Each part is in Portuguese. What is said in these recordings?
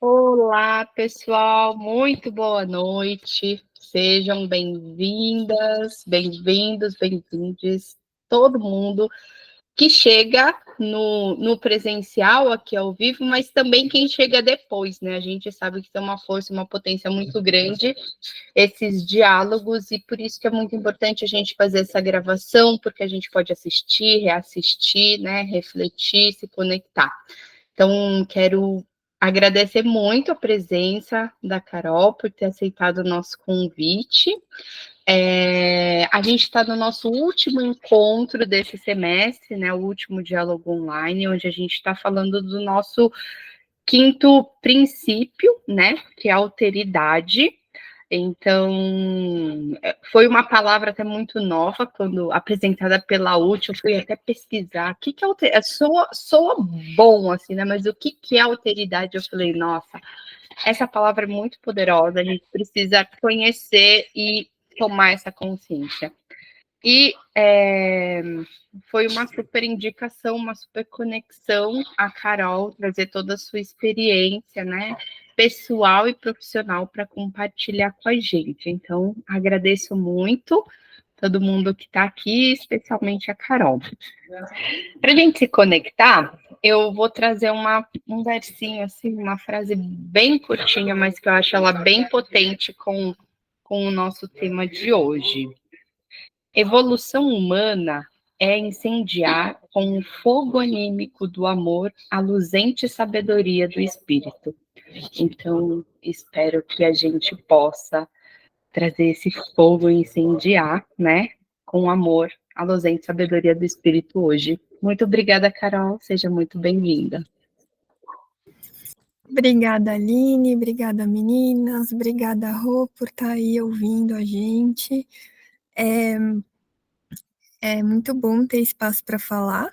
Olá, pessoal, muito boa noite. Sejam bem-vindas, bem-vindos, bem-vindes, todo mundo que chega no presencial aqui ao vivo, mas também quem chega depois, né? A gente sabe que tem uma força, uma potência muito grande esses diálogos, e por isso que é muito importante a gente fazer essa gravação, porque a gente pode assistir, reassistir, né? Refletir, se conectar. Então, quero agradecer muito a presença da Carol por ter aceitado o nosso convite. A gente está no nosso último encontro desse semestre, né? O último diálogo online, onde a gente está falando do nosso quinto princípio, né? Que é a alteridade. Então, foi uma palavra até muito nova, quando apresentada pela UT, eu fui até pesquisar, o que é alteridade? Soa bom, assim, né, mas o que é alteridade? Eu falei, nossa, essa palavra é muito poderosa, a gente precisa conhecer e tomar essa consciência. E foi uma super indicação, uma super conexão a Carol trazer toda a sua experiência, né, pessoal e profissional para compartilhar com a gente. Então, agradeço muito todo mundo que está aqui, especialmente a Carol. Para a gente se conectar, eu vou trazer um versinho, assim, uma frase bem curtinha, mas que eu acho ela bem potente com o nosso tema de hoje. Evolução humana é incendiar com o fogo anímico do amor a luzente sabedoria do espírito. Então, espero que a gente possa trazer esse fogo e incendiar, né, com amor, a luzente sabedoria do espírito hoje. Muito obrigada, Carol, seja muito bem-vinda. Obrigada, Aline, obrigada, meninas, obrigada, Rô, por estar aí ouvindo a gente. É muito bom ter espaço para falar.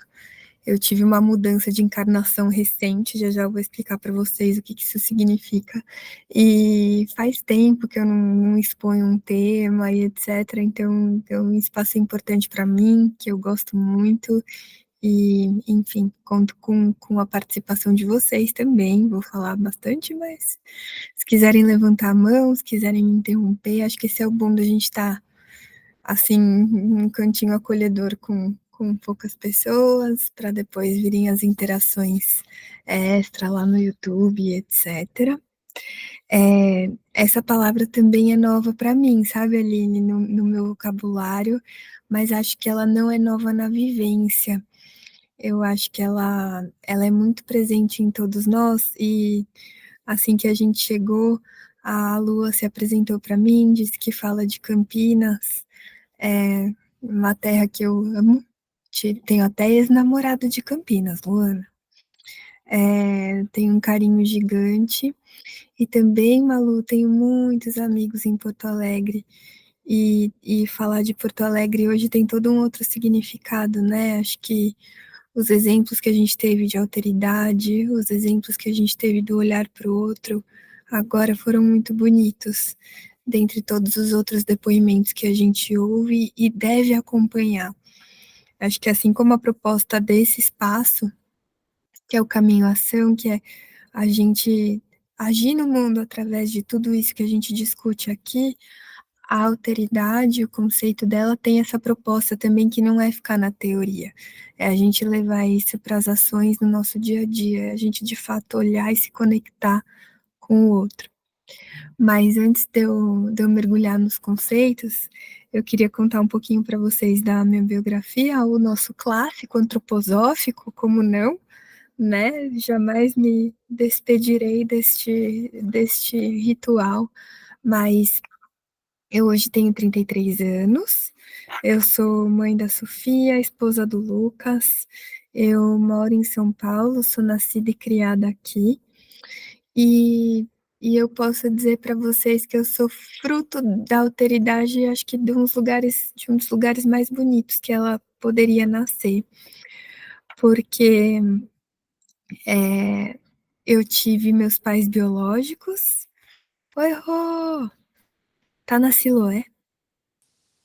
Eu tive uma mudança de encarnação recente, já vou explicar para vocês o que isso significa. E faz tempo que eu não exponho um tema e etc. Então, é um espaço importante para mim, que eu gosto muito. E, enfim, conto com a participação de vocês também. Vou falar bastante, mas se quiserem levantar a mão, se quiserem me interromper, acho que esse é o bom da gente estar assim, um cantinho acolhedor com poucas pessoas, para depois virem as interações extra lá no YouTube, etc. Essa palavra também é nova para mim, sabe, Aline, no meu vocabulário, mas acho que ela não é nova na vivência. Eu acho que ela é muito presente em todos nós, e assim que a gente chegou, a Lua se apresentou para mim, disse que fala de Campinas, uma terra que eu amo. Tenho até ex-namorado de Campinas, Luana. Tenho um carinho gigante. E também, Malu, tenho muitos amigos em Porto Alegre. E falar de Porto Alegre hoje tem todo um outro significado, né? Acho que os exemplos que a gente teve de alteridade, os exemplos que a gente teve do olhar para o outro, agora foram muito bonitos, dentre todos os outros depoimentos que a gente ouve e deve acompanhar. Acho que assim como a proposta desse espaço, que é o caminho-ação, que é a gente agir no mundo através de tudo isso que a gente discute aqui, a alteridade, o conceito dela tem essa proposta também, que não é ficar na teoria, é a gente levar isso para as ações no nosso dia a dia, é a gente de fato olhar e se conectar com o outro. Mas antes de eu mergulhar nos conceitos, eu queria contar um pouquinho para vocês da minha biografia, o nosso clássico antroposófico, como não, né? Jamais me despedirei deste ritual, mas eu hoje tenho 33 anos, eu sou mãe da Sofia, esposa do Lucas, eu moro em São Paulo, sou nascida e criada aqui, e, e eu posso dizer para vocês que eu sou fruto da alteridade, acho que de um dos lugares mais bonitos que ela poderia nascer, porque eu tive meus pais biológicos. Oi, Rô! Tá na Siloé?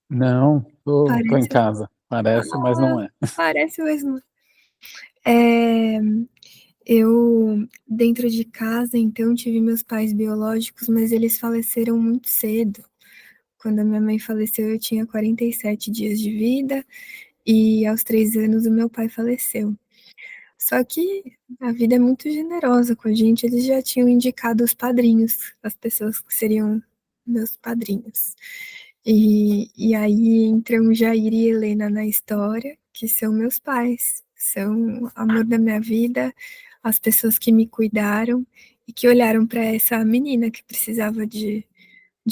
Não, tô em Parece, casa. Parece, mas não é. parece mesmo. É, Eu, dentro de casa, então, tive meus pais biológicos, mas eles faleceram muito cedo. Quando a minha mãe faleceu, eu tinha 47 dias de vida, e aos 3 anos o meu pai faleceu. Só que a vida é muito generosa com a gente, eles já tinham indicado os padrinhos, as pessoas que seriam meus padrinhos. E aí entram Jair e Helena na história, que são meus pais, são o amor da minha vida, as pessoas que me cuidaram e que olharam para essa menina que precisava de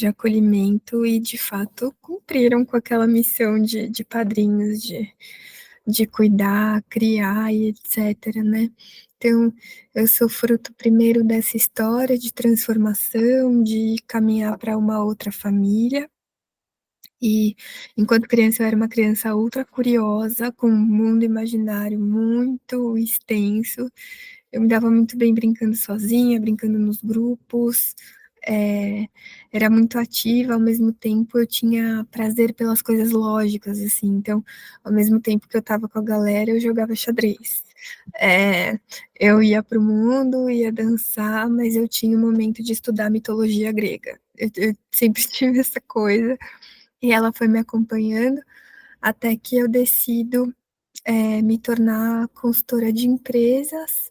acolhimento e, de fato, cumpriram com aquela missão de padrinhos, de cuidar, criar e etc, né? Então, eu sou fruto primeiro dessa história de transformação, de caminhar para uma outra família. E enquanto criança, eu era uma criança ultra curiosa, com um mundo imaginário muito extenso. Eu me dava muito bem brincando sozinha, brincando nos grupos, é, era muito ativa, ao mesmo tempo eu tinha prazer pelas coisas lógicas, assim, então, ao mesmo tempo que eu estava com a galera, eu jogava xadrez. É, eu ia para o mundo, ia dançar, mas eu tinha um momento de estudar mitologia grega. Eu sempre tive essa coisa, e ela foi me acompanhando até que eu decido me tornar consultora de empresas,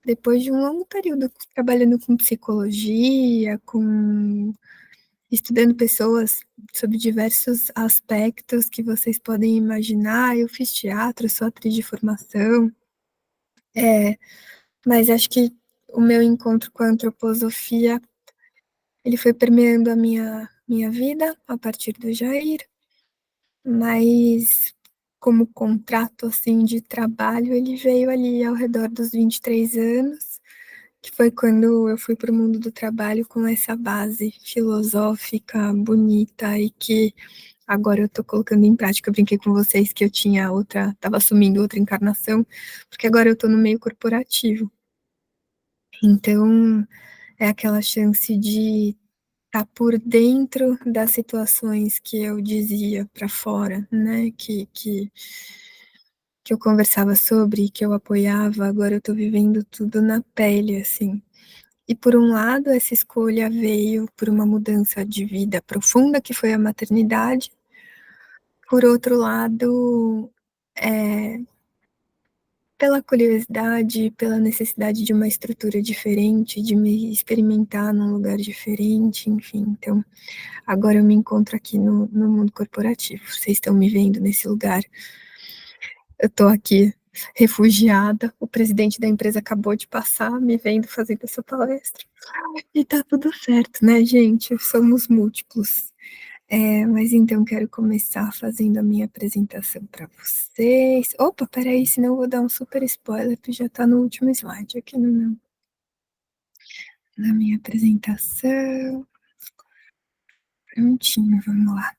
depois de um longo período trabalhando com psicologia, estudando pessoas sobre diversos aspectos que vocês podem imaginar. Eu fiz teatro, sou atriz de formação, mas acho que o meu encontro com a antroposofia, ele foi permeando a minha vida a partir do Jair, mas como contrato assim de trabalho, ele veio ali ao redor dos 23 anos, que foi quando eu fui para o mundo do trabalho com essa base filosófica bonita e que agora eu estou colocando em prática. Eu brinquei com vocês que eu tinha outra, estava assumindo outra encarnação, porque agora eu estou no meio corporativo. Então, é aquela chance de estar por dentro das situações que eu dizia para fora, né? Que eu conversava sobre, que eu apoiava, agora eu estou vivendo tudo na pele, assim. E por um lado, essa escolha veio por uma mudança de vida profunda, que foi a maternidade. Por outro lado, pela curiosidade, pela necessidade de uma estrutura diferente, de me experimentar num lugar diferente, enfim. Então, agora eu me encontro aqui no mundo corporativo. Vocês estão me vendo nesse lugar. Eu estou aqui refugiada. O presidente da empresa acabou de passar, me vendo fazendo essa palestra. E tá tudo certo, né, gente? Somos múltiplos. Mas então quero começar fazendo a minha apresentação para vocês. Opa, peraí, senão eu vou dar um super spoiler, que já tá no último slide aqui na minha apresentação. Prontinho, vamos lá.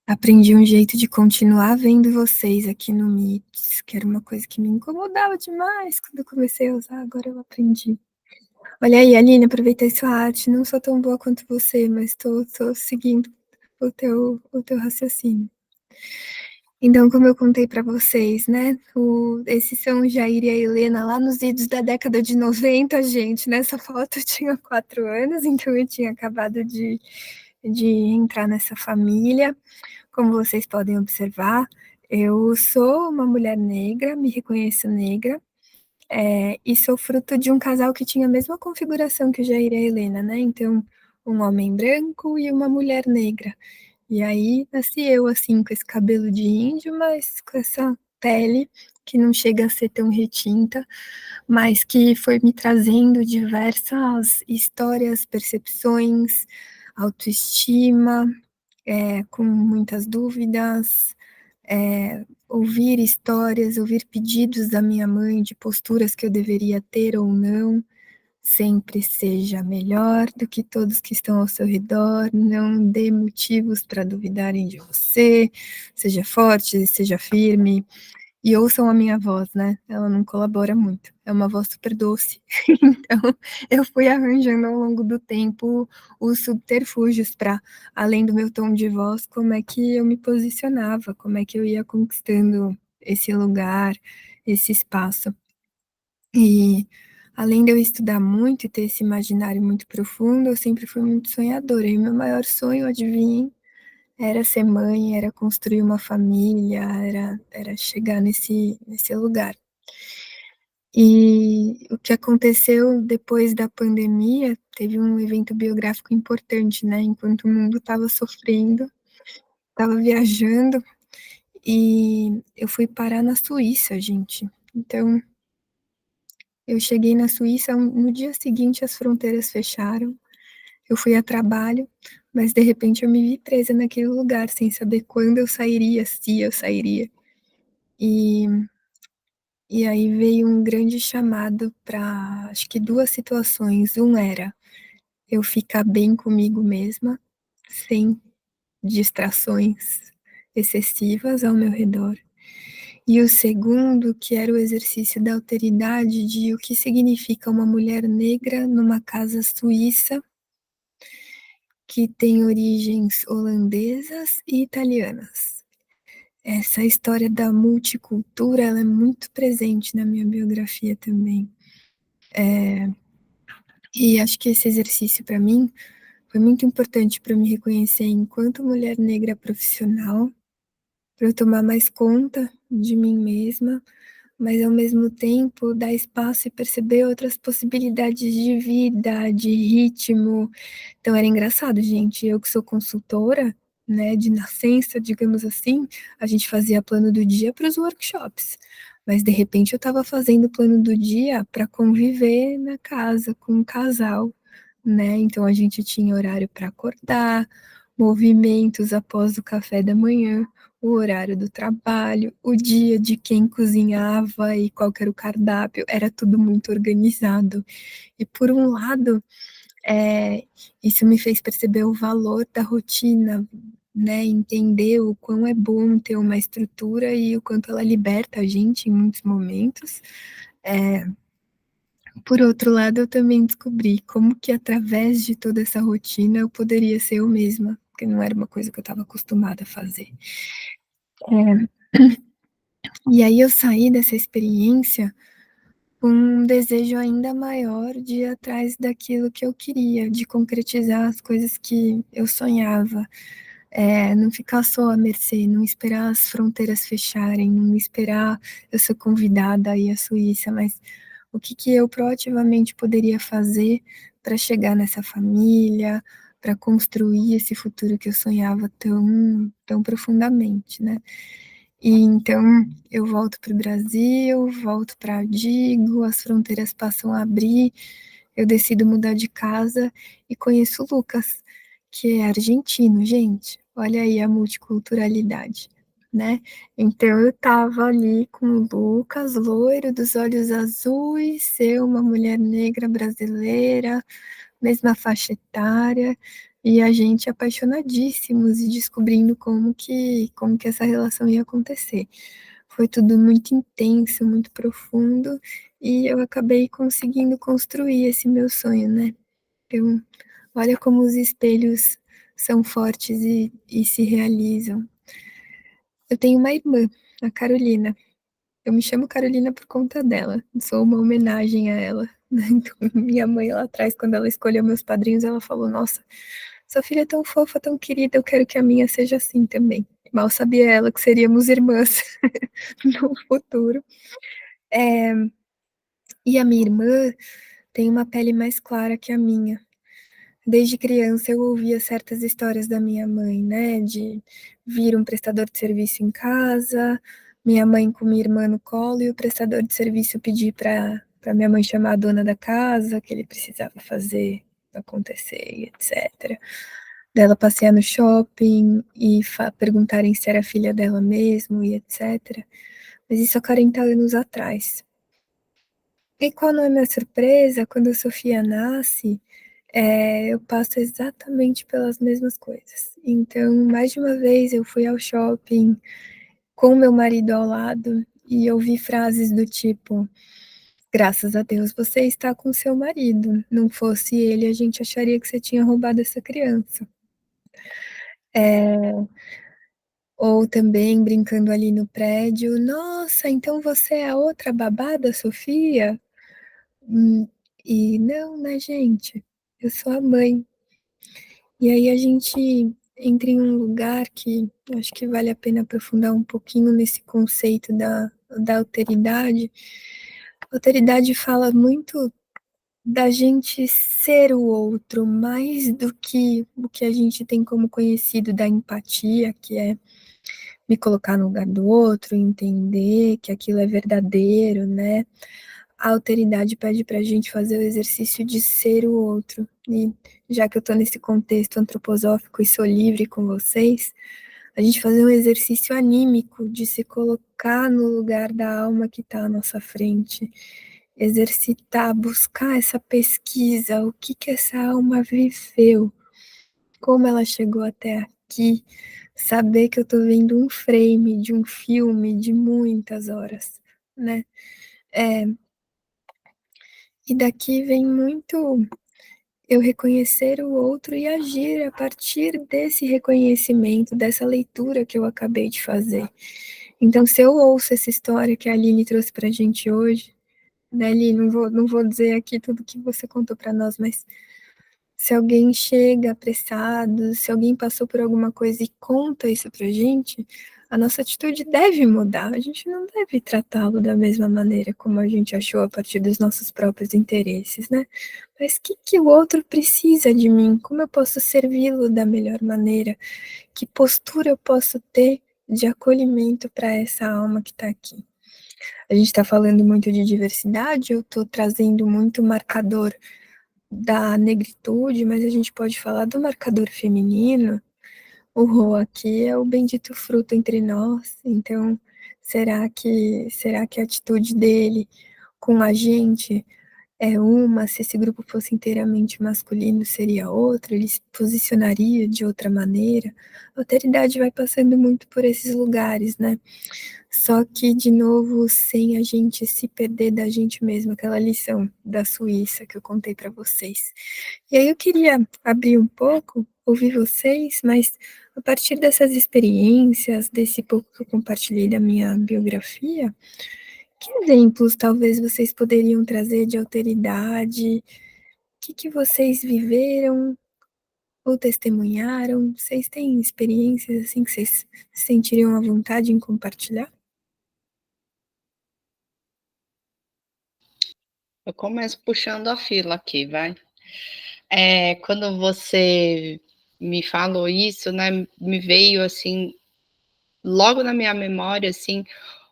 Aprendi um jeito de continuar vendo vocês aqui no Meets, que era uma coisa que me incomodava demais quando eu comecei a usar, agora eu aprendi. Olha aí, Aline, aproveitei sua arte, não sou tão boa quanto você, mas tô seguindo o teu raciocínio. Então, como eu contei para vocês, né, esses são o Jair e a Helena lá nos idos da década de 90, gente, nessa foto eu tinha 4 anos, então eu tinha acabado de entrar nessa família. Como vocês podem observar, eu sou uma mulher negra, me reconheço negra, e sou fruto de um casal que tinha a mesma configuração que o Jair e a Helena, né? Então, um homem branco e uma mulher negra. E aí nasci eu, assim, com esse cabelo de índio, mas com essa pele que não chega a ser tão retinta, mas que foi me trazendo diversas histórias, percepções, autoestima, com muitas dúvidas, ouvir histórias, ouvir pedidos da minha mãe de posturas que eu deveria ter ou não. Sempre seja melhor do que todos que estão ao seu redor, não dê motivos para duvidarem de você, seja forte, seja firme, e ouçam a minha voz, né? Ela não colabora muito, é uma voz super doce. Então, eu fui arranjando ao longo do tempo os subterfúgios para, além do meu tom de voz, como é que eu me posicionava, como é que eu ia conquistando esse lugar, esse espaço. E além de eu estudar muito e ter esse imaginário muito profundo, eu sempre fui muito sonhadora. E meu maior sonho, adivinhem, era ser mãe, era construir uma família, era chegar nesse lugar. E o que aconteceu depois da pandemia, teve um evento biográfico importante, né? Enquanto o mundo estava sofrendo, estava viajando, e eu fui parar na Suíça, gente. Então, eu cheguei na Suíça, no dia seguinte as fronteiras fecharam, eu fui a trabalho, mas de repente eu me vi presa naquele lugar, sem saber quando eu sairia, se eu sairia. E, e aí veio um grande chamado para, acho que duas situações. Um era eu ficar bem comigo mesma, sem distrações excessivas ao meu redor. E o segundo, que era o exercício da alteridade, de o que significa uma mulher negra numa casa suíça que tem origens holandesas e italianas. Essa história da multicultura, ela é muito presente na minha biografia também. E acho que esse exercício, para mim, foi muito importante para me reconhecer enquanto mulher negra profissional, para eu tomar mais conta de mim mesma, mas ao mesmo tempo dar espaço e perceber outras possibilidades de vida, de ritmo. Então era engraçado, gente. Eu que sou consultora, né, de nascença, digamos assim, a gente fazia plano do dia para os workshops. Mas de repente eu estava fazendo plano do dia para conviver na casa com um casal, né? Então a gente tinha horário para acordar, movimentos após o café da manhã, o horário do trabalho, o dia de quem cozinhava e qual era o cardápio, era tudo muito organizado. E por um lado, isso me fez perceber o valor da rotina, né? Entender o quão é bom ter uma estrutura e o quanto ela liberta a gente em muitos momentos. Por outro lado, eu também descobri como que através de toda essa rotina eu poderia ser eu mesma, porque não era uma coisa que eu estava acostumada a fazer. E aí eu saí dessa experiência com um desejo ainda maior de ir atrás daquilo que eu queria, de concretizar as coisas que eu sonhava, não ficar só à mercê, não esperar as fronteiras fecharem, não esperar eu ser convidada a ir à Suíça, mas o que, que eu proativamente poderia fazer para chegar nessa família, para construir esse futuro que eu sonhava tão profundamente, né? E então eu volto para o Brasil, volto para Digo, as fronteiras passam a abrir, eu decido mudar de casa e conheço o Lucas, que é argentino, gente. Olha aí a multiculturalidade, né? Então eu estava ali com o Lucas, loiro, dos olhos azuis, ser uma mulher negra brasileira, mesma faixa etária, e a gente apaixonadíssimos e descobrindo como que essa relação ia acontecer. Foi tudo muito intenso, muito profundo, e eu acabei conseguindo construir esse meu sonho, né? Então, olha como os espelhos são fortes e se realizam. Eu tenho uma irmã, a Carolina. Eu me chamo Carolina por conta dela. Sou uma homenagem a ela. Então, minha mãe lá atrás, quando ela escolheu meus padrinhos, ela falou: Nossa, sua filha é tão fofa, tão querida, eu quero que a minha seja assim também. Mal sabia ela que seríamos irmãs no futuro. É, e a minha irmã tem uma pele mais clara que a minha. Desde criança eu ouvia certas histórias da minha mãe, né? De vir um prestador de serviço em casa, minha mãe com minha irmã no colo e o prestador de serviço pedir para minha mãe chamar a dona da casa, que ele precisava fazer acontecer, etc. Dela passear no shopping e perguntarem se era filha dela mesmo e etc. Mas isso há 40 anos atrás. E qual não é minha surpresa, quando a Sofia nasce, eu passo exatamente pelas mesmas coisas. Então, mais de uma vez eu fui ao shopping com meu marido ao lado e ouvi frases do tipo: Graças a Deus você está com seu marido. Não fosse ele, a gente acharia que você tinha roubado essa criança. Ou também brincando ali no prédio: Nossa, então você é a outra babá da Sofia? E não, né, gente? Eu sou a mãe. E aí a gente entra em um lugar que acho que vale a pena aprofundar um pouquinho nesse conceito da alteridade. A alteridade fala muito da gente ser o outro, mais do que o que a gente tem como conhecido da empatia, que é me colocar no lugar do outro, entender que aquilo é verdadeiro, né? A alteridade pede para a gente fazer o exercício de ser o outro. E já que eu estou nesse contexto antroposófico e sou livre com vocês, a gente fazer um exercício anímico de se colocar no lugar da alma que está à nossa frente, exercitar, buscar essa pesquisa, o que que essa alma viveu, como ela chegou até aqui, saber que eu estou vendo um frame de um filme de muitas horas, né? E daqui vem muito eu reconhecer o outro e agir a partir desse reconhecimento, dessa leitura que eu acabei de fazer. Então, se eu ouço essa história que a Aline trouxe para a gente hoje, né, Aline, não vou dizer aqui tudo que você contou para nós, mas se alguém chega apressado, se alguém passou por alguma coisa e conta isso pra gente, a nossa atitude deve mudar. A gente não deve tratá-lo da mesma maneira como a gente achou a partir dos nossos próprios interesses, né? Mas o que o outro precisa de mim? Como eu posso servi-lo da melhor maneira? Que postura eu posso ter de acolhimento para essa alma que está aqui? A gente está falando muito de diversidade, eu estou trazendo muito marcador da negritude, mas a gente pode falar do marcador feminino. O Rô aqui é o bendito fruto entre nós. Então, será que a atitude dele com a gente é uma? Se esse grupo fosse inteiramente masculino, seria outra? Ele se posicionaria de outra maneira? A alteridade vai passando muito por esses lugares, né? Só que, de novo, sem a gente se perder da gente mesmo, aquela lição da Suíça que eu contei para vocês. E aí eu queria abrir um pouco, ouvir vocês, mas a partir dessas experiências, desse pouco que eu compartilhei da minha biografia, que exemplos talvez vocês poderiam trazer de alteridade? O que vocês viveram ou testemunharam? Vocês têm experiências assim que vocês se sentiriam à vontade em compartilhar? Eu começo puxando a fila aqui, vai. Quando você me falou isso, né, me veio assim, logo na minha memória, assim,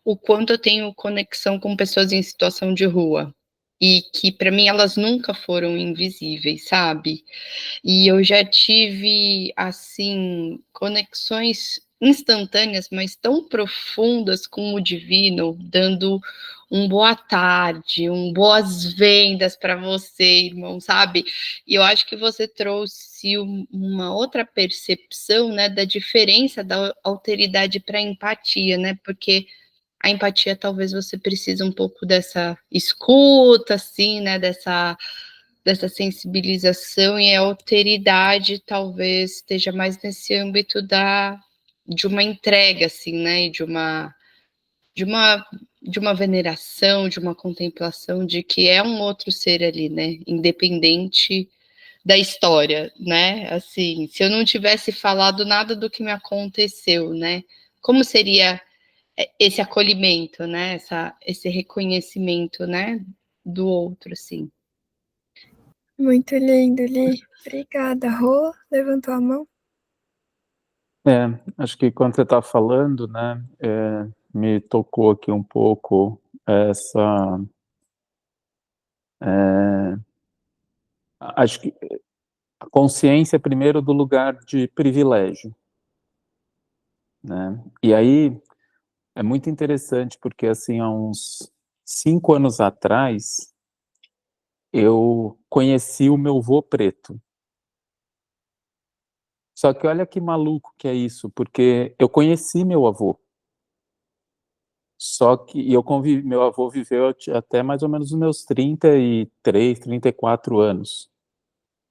o quanto eu tenho conexão com pessoas em situação de rua. E que para mim elas nunca foram invisíveis, sabe? E eu já tive, assim, conexões instantâneas, mas tão profundas com o divino, dando um boa tarde, um boas-vindas para você, irmão, sabe? E eu acho que você trouxe uma outra percepção, né, da diferença da alteridade para a empatia, né? Porque a empatia talvez você precise um pouco dessa escuta, assim, né, dessa sensibilização, e a alteridade talvez esteja mais nesse âmbito de uma entrega, assim, né, e de uma, de uma veneração, de uma contemplação de que é um outro ser ali, né, independente da história, né, assim, se eu não tivesse falado nada do que me aconteceu, né, como seria esse acolhimento, né, esse reconhecimento, né, do outro, assim. Muito lindo, Li. Obrigada. Rô, levantou a mão? Acho que quando você está falando, né, me tocou aqui um pouco essa... acho que a consciência primeiro do lugar de privilégio, né? E aí é muito interessante porque, assim, há uns 5 anos atrás, eu conheci o meu vô preto. Só que olha que maluco que é isso, porque eu conheci meu avô. Só que meu avô viveu até mais ou menos os meus 33, 34 anos.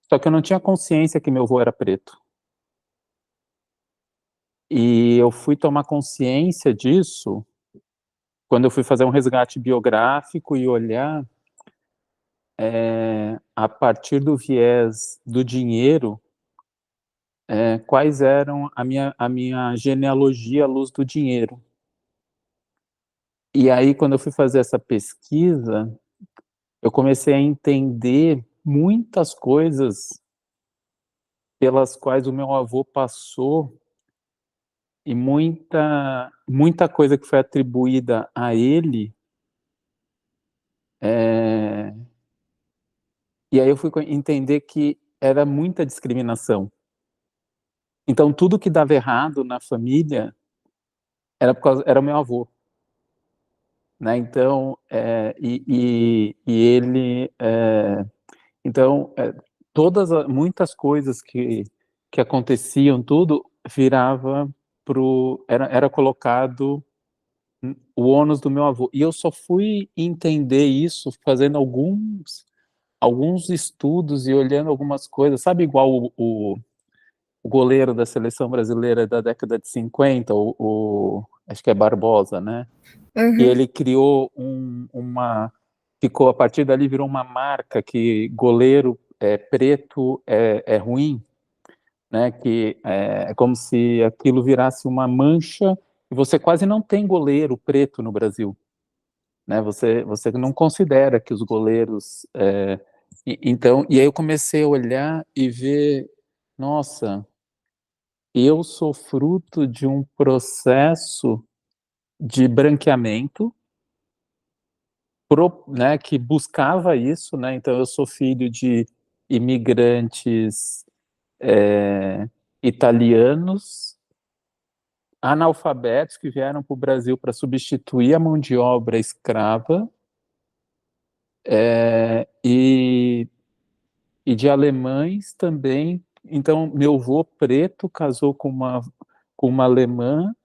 Só que eu não tinha consciência que meu avô era preto. E eu fui tomar consciência disso quando eu fui fazer um resgate biográfico e olhar a partir do viés do dinheiro, quais eram a minha genealogia à luz do dinheiro. E aí, quando eu fui fazer essa pesquisa, eu comecei a entender muitas coisas pelas quais o meu avô passou e muita coisa que foi atribuída a ele. E aí eu fui entender que era muita discriminação. Então, tudo que dava errado na família era o meu avô. Né? Então, ele... então, muitas coisas que aconteciam, tudo virava era colocado o ônus do meu avô. E eu só fui entender isso fazendo alguns estudos e olhando algumas coisas. Sabe, igual o goleiro da seleção brasileira da década de 50, acho que é Barbosa, né? E ele criou ficou, a partir dali virou uma marca que goleiro preto é ruim, né? Que é como se aquilo virasse uma mancha e você quase não tem goleiro preto no Brasil, né? Você não considera que os goleiros... então, e aí eu comecei a olhar e ver, nossa, eu sou fruto de um processo de branqueamento, né, que buscava isso, né? Então eu sou filho de imigrantes italianos, analfabetos que vieram para o Brasil para substituir a mão de obra escrava, e de alemães também. Então meu avô preto casou com uma alemã,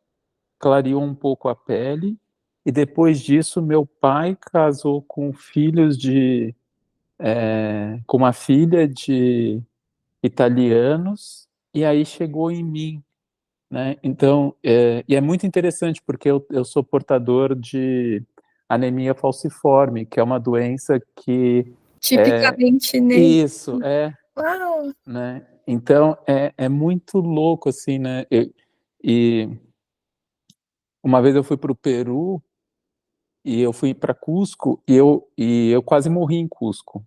clareou um pouco a pele, e depois disso meu pai casou com com uma filha de italianos, e aí chegou em mim, né? Então, e é muito interessante porque eu sou portador de anemia falciforme, que é uma doença que... Tipicamente negro. Isso, Uau! né? Então, é muito louco, assim, né? E uma vez eu fui para o Peru, e eu fui para Cusco, e eu quase morri em Cusco,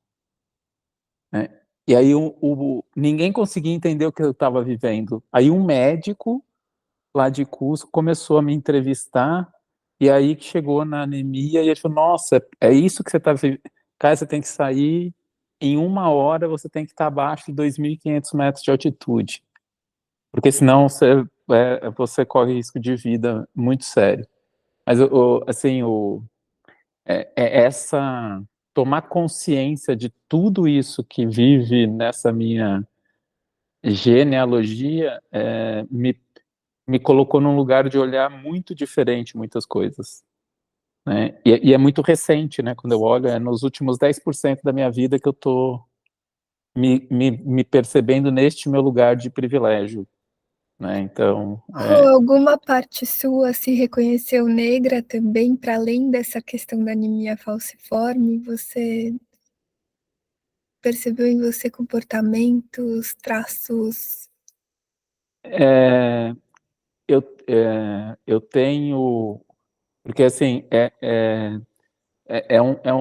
né? E aí ninguém conseguia entender o que eu estava vivendo. Aí um médico lá de Cusco começou a me entrevistar, e aí que chegou na anemia, e ele falou, nossa, é isso que você está vivendo? Cara, você tem que sair em 1 hora, você tem que estar abaixo de 2.500 metros de altitude, porque senão você corre risco de vida muito sério. Mas, assim, essa... tomar consciência de tudo isso que vive nessa minha genealogia me colocou num lugar de olhar muito diferente muitas coisas, né? E é muito recente, né? Quando eu olho, nos últimos 10% da minha vida que eu tô me percebendo neste meu lugar de privilégio, né? Então... Alguma parte sua se reconheceu negra também, para além dessa questão da anemia falciforme? Você percebeu em você comportamentos, traços? Eu tenho... Porque, assim,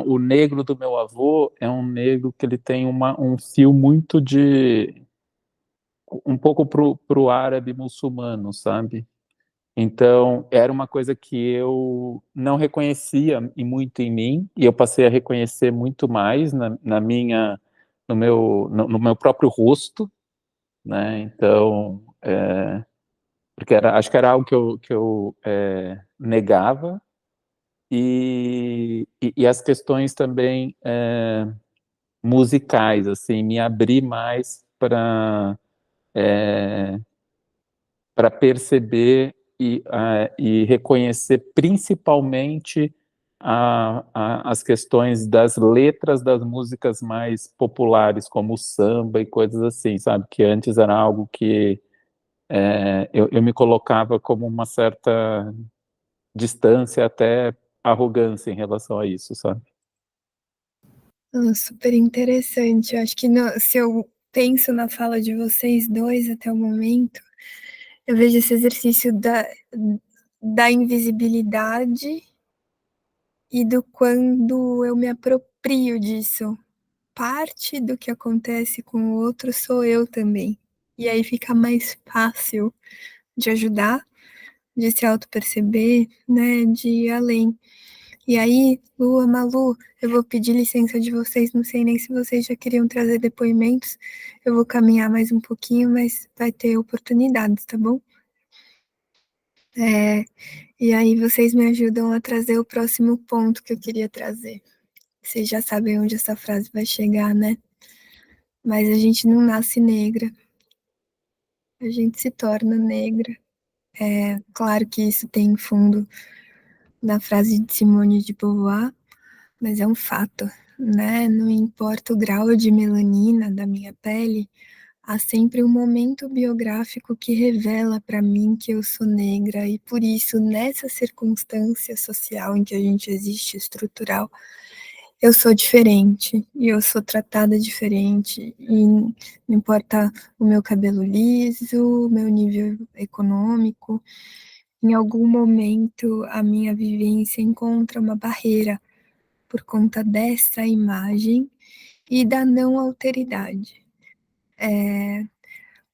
o negro do meu avô é um negro que ele tem um fio muito um pouco pro árabe muçulmano, sabe? Então, era uma coisa que eu não reconhecia muito em mim, e eu passei a reconhecer muito mais no meu próprio rosto, né? Então, porque acho que era algo que eu negava, e as questões também musicais, assim, me abrir mais para perceber e reconhecer principalmente as questões das letras das músicas mais populares, como o samba e coisas assim, sabe? Que antes era algo que eu me colocava como uma certa distância, até arrogância em relação a isso, sabe? Super interessante. Eu acho que se eu penso na fala de vocês dois até o momento, eu vejo esse exercício da invisibilidade e do quando eu me aproprio disso. Parte do que acontece com o outro sou eu também. E aí fica mais fácil de ajudar, de se auto-perceber, né, de ir além. E aí, Lua, Malu, eu vou pedir licença de vocês, não sei nem se vocês já queriam trazer depoimentos, eu vou caminhar mais um pouquinho, mas vai ter oportunidades, tá bom? E aí vocês me ajudam a trazer o próximo ponto que eu queria trazer. Vocês já sabem onde essa frase vai chegar, né? Mas a gente não nasce negra, a gente se torna negra. Claro que isso tem fundo na frase de Simone de Beauvoir, mas é um fato, né? Não importa o grau de melanina da minha pele, há sempre um momento biográfico que revela para mim que eu sou negra, e por isso, nessa circunstância social em que a gente existe, estrutural, eu sou diferente, e eu sou tratada diferente, e não importa o meu cabelo liso, o meu nível econômico, em algum momento a minha vivência encontra uma barreira por conta dessa imagem e da não alteridade.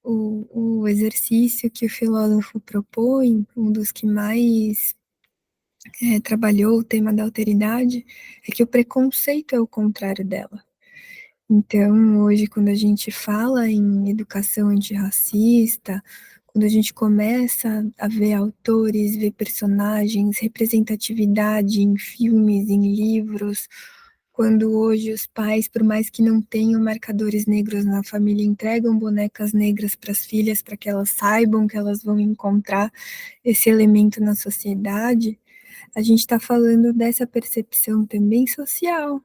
O exercício que o filósofo propõe, um dos que mais trabalhou o tema da alteridade, é que o preconceito é o contrário dela. Então, hoje, quando a gente fala em educação antirracista, quando a gente começa a ver autores, ver personagens, representatividade em filmes, em livros, quando hoje os pais, por mais que não tenham marcadores negros na família, entregam bonecas negras para as filhas para que elas saibam que elas vão encontrar esse elemento na sociedade, a gente está falando dessa percepção também social,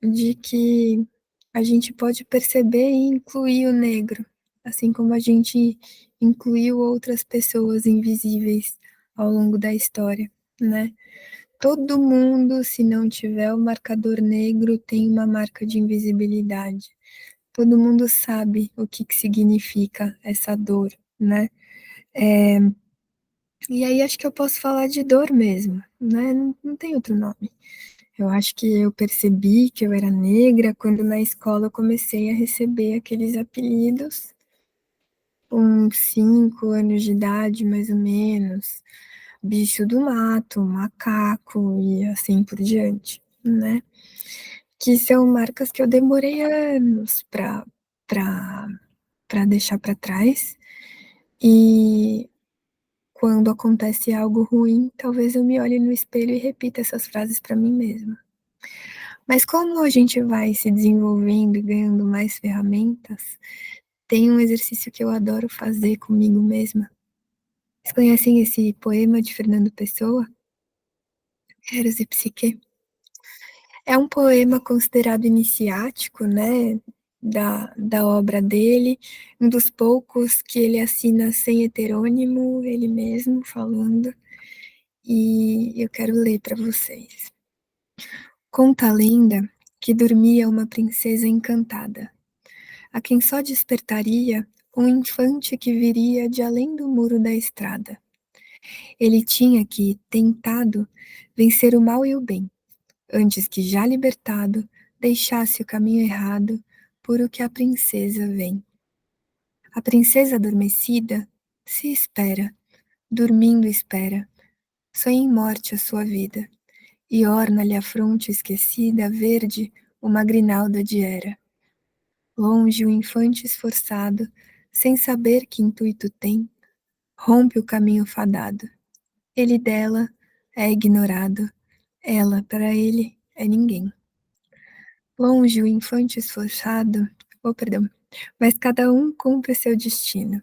de que a gente pode perceber e incluir o negro, assim como a gente incluiu outras pessoas invisíveis ao longo da história, né? Todo mundo, se não tiver o marcador negro, tem uma marca de invisibilidade. Todo mundo sabe o que significa essa dor, né? E aí acho que eu posso falar de dor mesmo, né? Não tem outro nome. Eu acho que eu percebi que eu era negra quando na escola eu comecei a receber aqueles apelidos com 5 anos de idade, mais ou menos, bicho do mato, macaco e assim por diante, né? Que são marcas que eu demorei anos para deixar para trás. E quando acontece algo ruim, talvez eu me olhe no espelho e repita essas frases para mim mesma. Mas como a gente vai se desenvolvendo e ganhando mais ferramentas, tem um exercício que eu adoro fazer comigo mesma. Vocês conhecem esse poema de Fernando Pessoa? Eros e Psique? É um poema considerado iniciático, né, da obra dele, um dos poucos que ele assina sem heterônimo, ele mesmo falando, e eu quero ler para vocês. Conta a lenda que dormia uma princesa encantada, a quem só despertaria um infante que viria de além do muro da estrada. Ele tinha que, tentado, vencer o mal e o bem, antes que, já libertado, deixasse o caminho errado por o que a princesa vem. A princesa adormecida se espera, dormindo espera, sonha em morte a sua vida, e orna-lhe a fronte esquecida verde uma grinalda de era. Longe o infante esforçado, sem saber que intuito tem, rompe o caminho fadado. Ele dela é ignorado, ela para ele é ninguém. Longe o infante esforçado, perdão, mas cada um cumpre seu destino.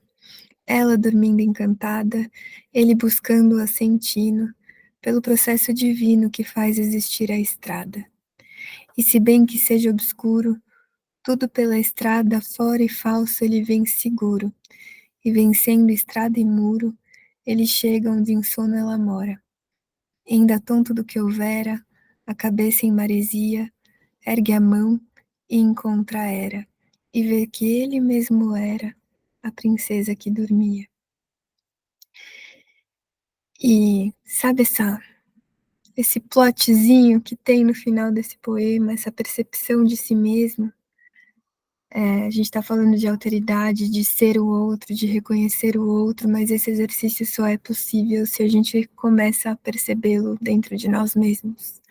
Ela dormindo encantada, ele buscando-a sentindo, pelo processo divino que faz existir a estrada. E se bem que seja obscuro, tudo pela estrada, fora e falso, ele vem seguro, e vencendo estrada e muro, ele chega onde em sono ela mora. Ainda tonto do que houvera, a cabeça em maresia, ergue a mão e encontra Hera, e vê que ele mesmo era a princesa que dormia. E sabe esse plotzinho que tem no final desse poema, essa percepção de si mesmo? A gente está falando de alteridade, de ser o outro, de reconhecer o outro, mas esse exercício só é possível se a gente começa a percebê-lo dentro de nós mesmos.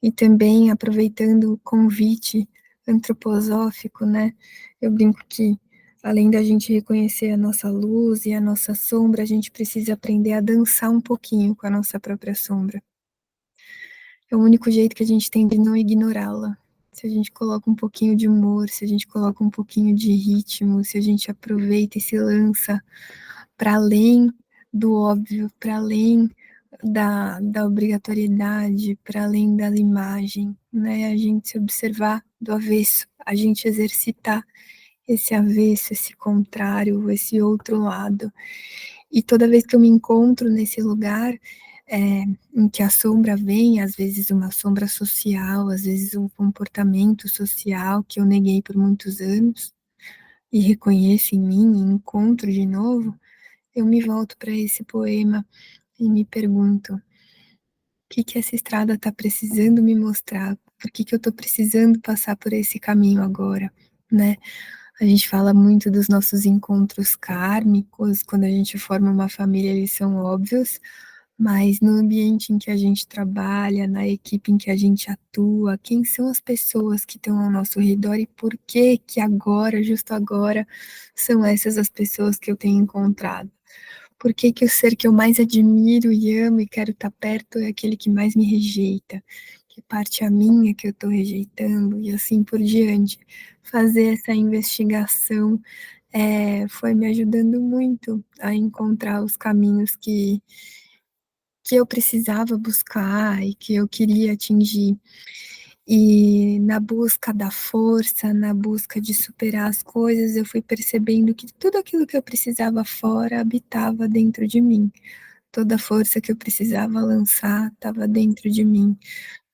E também aproveitando o convite antroposófico, né? Eu brinco que além da gente reconhecer a nossa luz e a nossa sombra, a gente precisa aprender a dançar um pouquinho com a nossa própria sombra. É o único jeito que a gente tem de não ignorá-la. Se a gente coloca um pouquinho de humor, se a gente coloca um pouquinho de ritmo, se a gente aproveita e se lança para além do óbvio, para além da obrigatoriedade, para além da imagem, né? A gente se observar do avesso, a gente exercitar esse avesso, esse contrário, esse outro lado. E toda vez que eu me encontro nesse lugar, em que a sombra vem, às vezes uma sombra social, às vezes um comportamento social que eu neguei por muitos anos, e reconheço em mim, e encontro de novo, eu me volto para esse poema e me pergunto: o que essa estrada está precisando me mostrar? Por que eu estou precisando passar por esse caminho agora, né? A gente fala muito dos nossos encontros kármicos, quando a gente forma uma família, eles são óbvios, mas no ambiente em que a gente trabalha, na equipe em que a gente atua, quem são as pessoas que estão ao nosso redor e por que que agora, justo agora, são essas as pessoas que eu tenho encontrado? Por que que o ser que eu mais admiro e amo e quero estar perto é aquele que mais me rejeita? Que parte a minha que eu estou rejeitando? E assim por diante. Fazer essa investigação foi me ajudando muito a encontrar os caminhos que eu precisava buscar e que eu queria atingir. E na busca da força, na busca de superar as coisas, eu fui percebendo que tudo aquilo que eu precisava fora habitava dentro de mim. Toda a força que eu precisava lançar estava dentro de mim.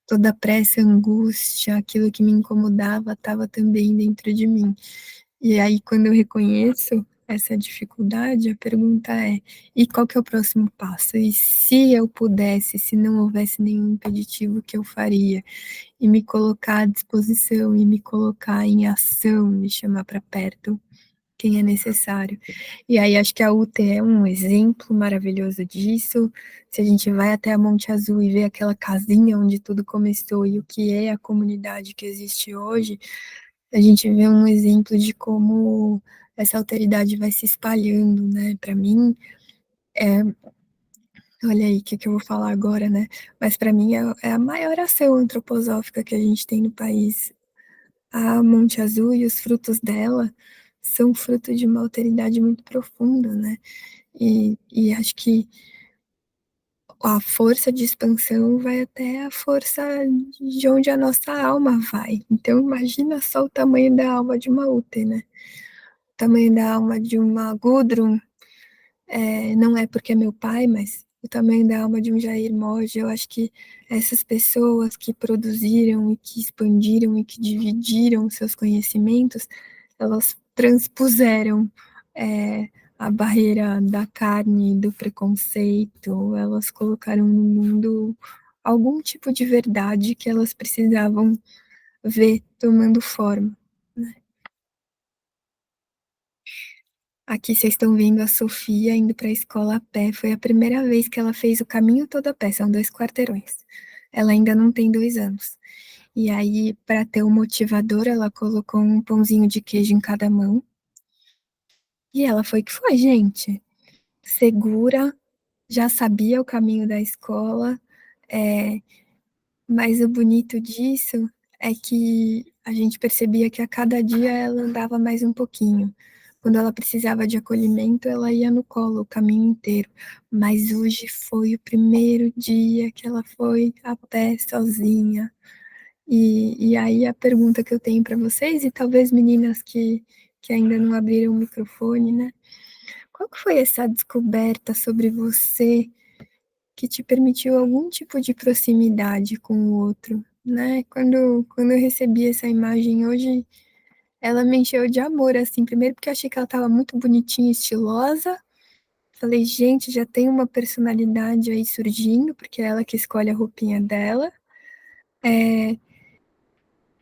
Toda a pressa, angústia, aquilo que me incomodava estava também dentro de mim. E aí, quando eu reconheço essa dificuldade, a pergunta é: e qual que é o próximo passo? E se eu pudesse, se não houvesse nenhum impeditivo, o que eu faria? E me colocar à disposição, e me colocar em ação, me chamar para perto quem é necessário. E aí acho que a UTE é um exemplo maravilhoso disso. Se a gente vai até a Monte Azul e vê aquela casinha onde tudo começou e o que é a comunidade que existe hoje, a gente vê um exemplo de como essa alteridade vai se espalhando, né? Para mim, olha aí o que eu vou falar agora, né? Mas para mim é a maior ação antroposófica que a gente tem no país. A Monte Azul e os frutos dela são fruto de uma alteridade muito profunda, né? E acho que a força de expansão vai até a força de onde a nossa alma vai. Então, imagina só o tamanho da alma de uma Ute, né? O tamanho da alma de uma Gudrun, não é porque é meu pai, mas o tamanho da alma de um Jair Moji. Eu acho que essas pessoas que produziram e que expandiram e que dividiram seus conhecimentos, elas transpuseram é, a barreira da carne, do preconceito, elas colocaram no mundo algum tipo de verdade que elas precisavam ver tomando forma. Aqui vocês estão vendo a Sofia indo para a escola a pé. Foi a primeira vez que ela fez o caminho todo a pé, são 2 quarteirões. Ela ainda não tem 2 anos. E aí, para ter o motivador, ela colocou um pãozinho de queijo em cada mão. E ela foi que foi, gente. Segura, já sabia o caminho da escola, é, mas o bonito disso é que a gente percebia que a cada dia ela andava mais um pouquinho. Quando ela precisava de acolhimento, ela ia no colo o caminho inteiro. Mas hoje foi o primeiro dia que ela foi a pé sozinha. E aí a pergunta que eu tenho para vocês, e talvez meninas que ainda não abriram o microfone, né? Qual que foi essa descoberta sobre você que te permitiu algum tipo de proximidade com o outro, né? Quando eu recebi essa imagem hoje, ela me encheu de amor, assim, primeiro porque eu achei que ela estava muito bonitinha, estilosa. Falei, gente, já tem uma personalidade aí surgindo, porque é ela que escolhe a roupinha dela.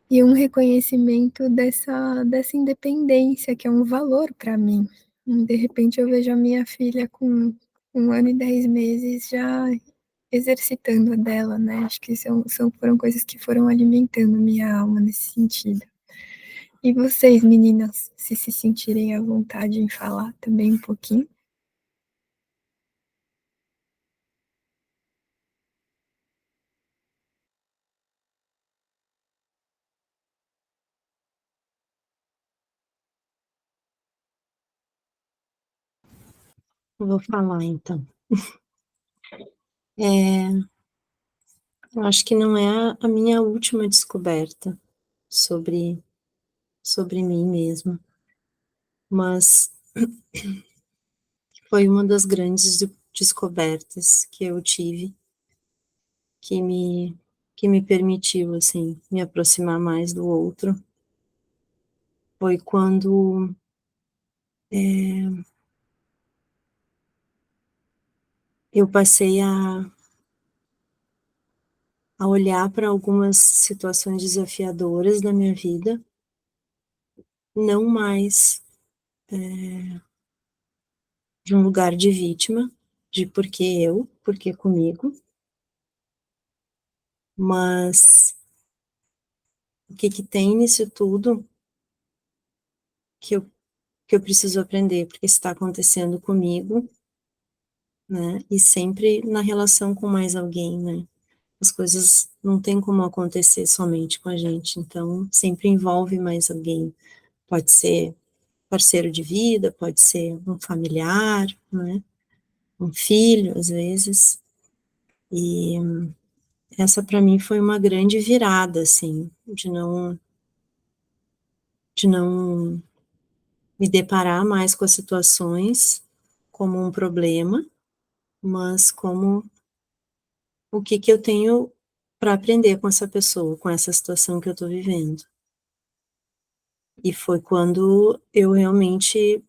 E um reconhecimento dessa independência, que é um valor para mim. De repente eu vejo a minha filha com 1 ano e 10 meses já exercitando a dela, né? Acho que foram coisas que foram alimentando minha alma nesse sentido. E vocês, meninas, se sentirem à vontade em falar também um pouquinho? Vou falar, então. Eu acho que não é a minha última descoberta sobre mim mesma, mas foi uma das grandes descobertas que eu tive, que me permitiu, assim, me aproximar mais do outro. Foi quando eu passei a olhar para algumas situações desafiadoras da minha vida, não mais de um lugar de vítima, de por que comigo, mas o que tem nisso tudo que eu, que eu preciso aprender, porque está acontecendo comigo, né, e sempre na relação com mais alguém, né, as coisas não tem como acontecer somente com a gente, então sempre envolve mais alguém, pode ser parceiro de vida, pode ser um familiar, né, um filho, às vezes, e essa para mim foi uma grande virada, assim, de não me deparar mais com as situações como um problema, mas como o que eu tenho para aprender com essa pessoa, com essa situação que eu estou vivendo. E foi quando eu realmente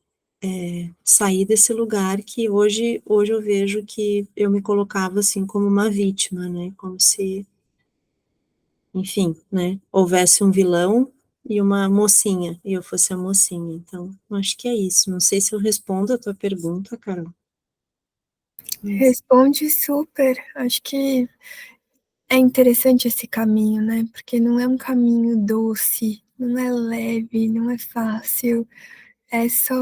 saí desse lugar que hoje eu vejo que eu me colocava assim como uma vítima, né? Como se, enfim, né? Houvesse um vilão e uma mocinha, e eu fosse a mocinha. Então, acho que é isso. Não sei se eu respondo a tua pergunta, Carol. Responde super. Acho que é interessante esse caminho, né? Porque não é um caminho doce, não é leve, não é fácil. É só,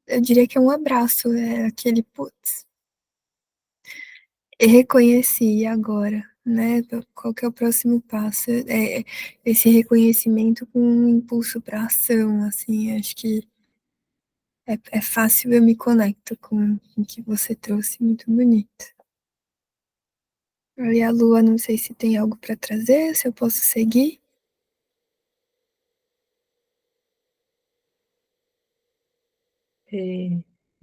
eu diria que é um abraço, é aquele putz. Reconheci agora, né? Qual que é o próximo passo? É esse reconhecimento com um impulso para ação, assim. Acho que é fácil, eu me conecto com o que você trouxe, muito bonito. E a Lua, não sei se tem algo para trazer, se eu posso seguir.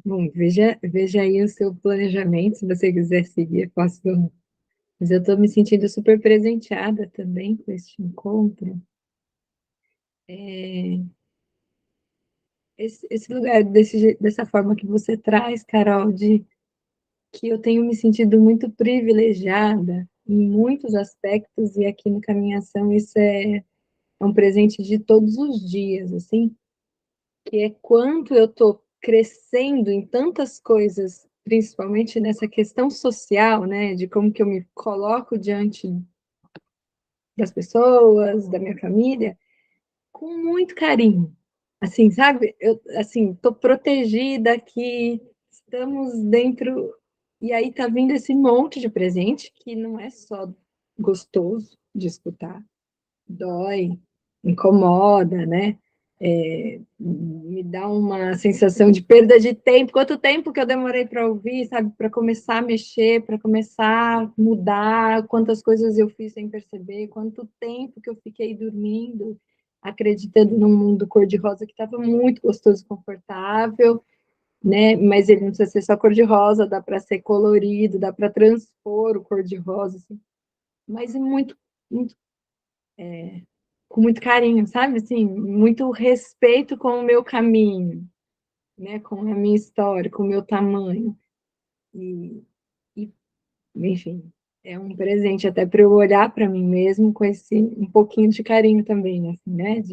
Bom, veja aí o seu planejamento, se você quiser seguir, posso. Mas eu estou me sentindo super presenteada também com este encontro. Esse lugar, dessa forma que você traz, Carol, de que eu tenho me sentido muito privilegiada em muitos aspectos, e aqui no Caminhação isso é um presente de todos os dias, assim, que é quanto eu estou crescendo em tantas coisas, principalmente nessa questão social, né, de como que eu me coloco diante das pessoas, da minha família, com muito carinho. Assim, sabe? Eu, assim, estou protegida aqui, estamos dentro, e aí tá vindo esse monte de presente que não é só gostoso de escutar, dói, incomoda, né? Me dá uma sensação de perda de tempo. Quanto tempo que eu demorei para ouvir, sabe? Para começar a mexer, para começar a mudar, quantas coisas eu fiz sem perceber, quanto tempo que eu fiquei dormindo, acreditando num mundo cor-de-rosa que estava muito gostoso e confortável, né? Mas ele não precisa ser só cor-de-rosa, dá para ser colorido, dá para transpor o cor-de-rosa, assim. Mas é muito com muito carinho, sabe? Assim, muito respeito com o meu caminho, né? Com a minha história, com o meu tamanho. E enfim, é um presente até para eu olhar para mim mesmo com esse um pouquinho de carinho também, assim, né?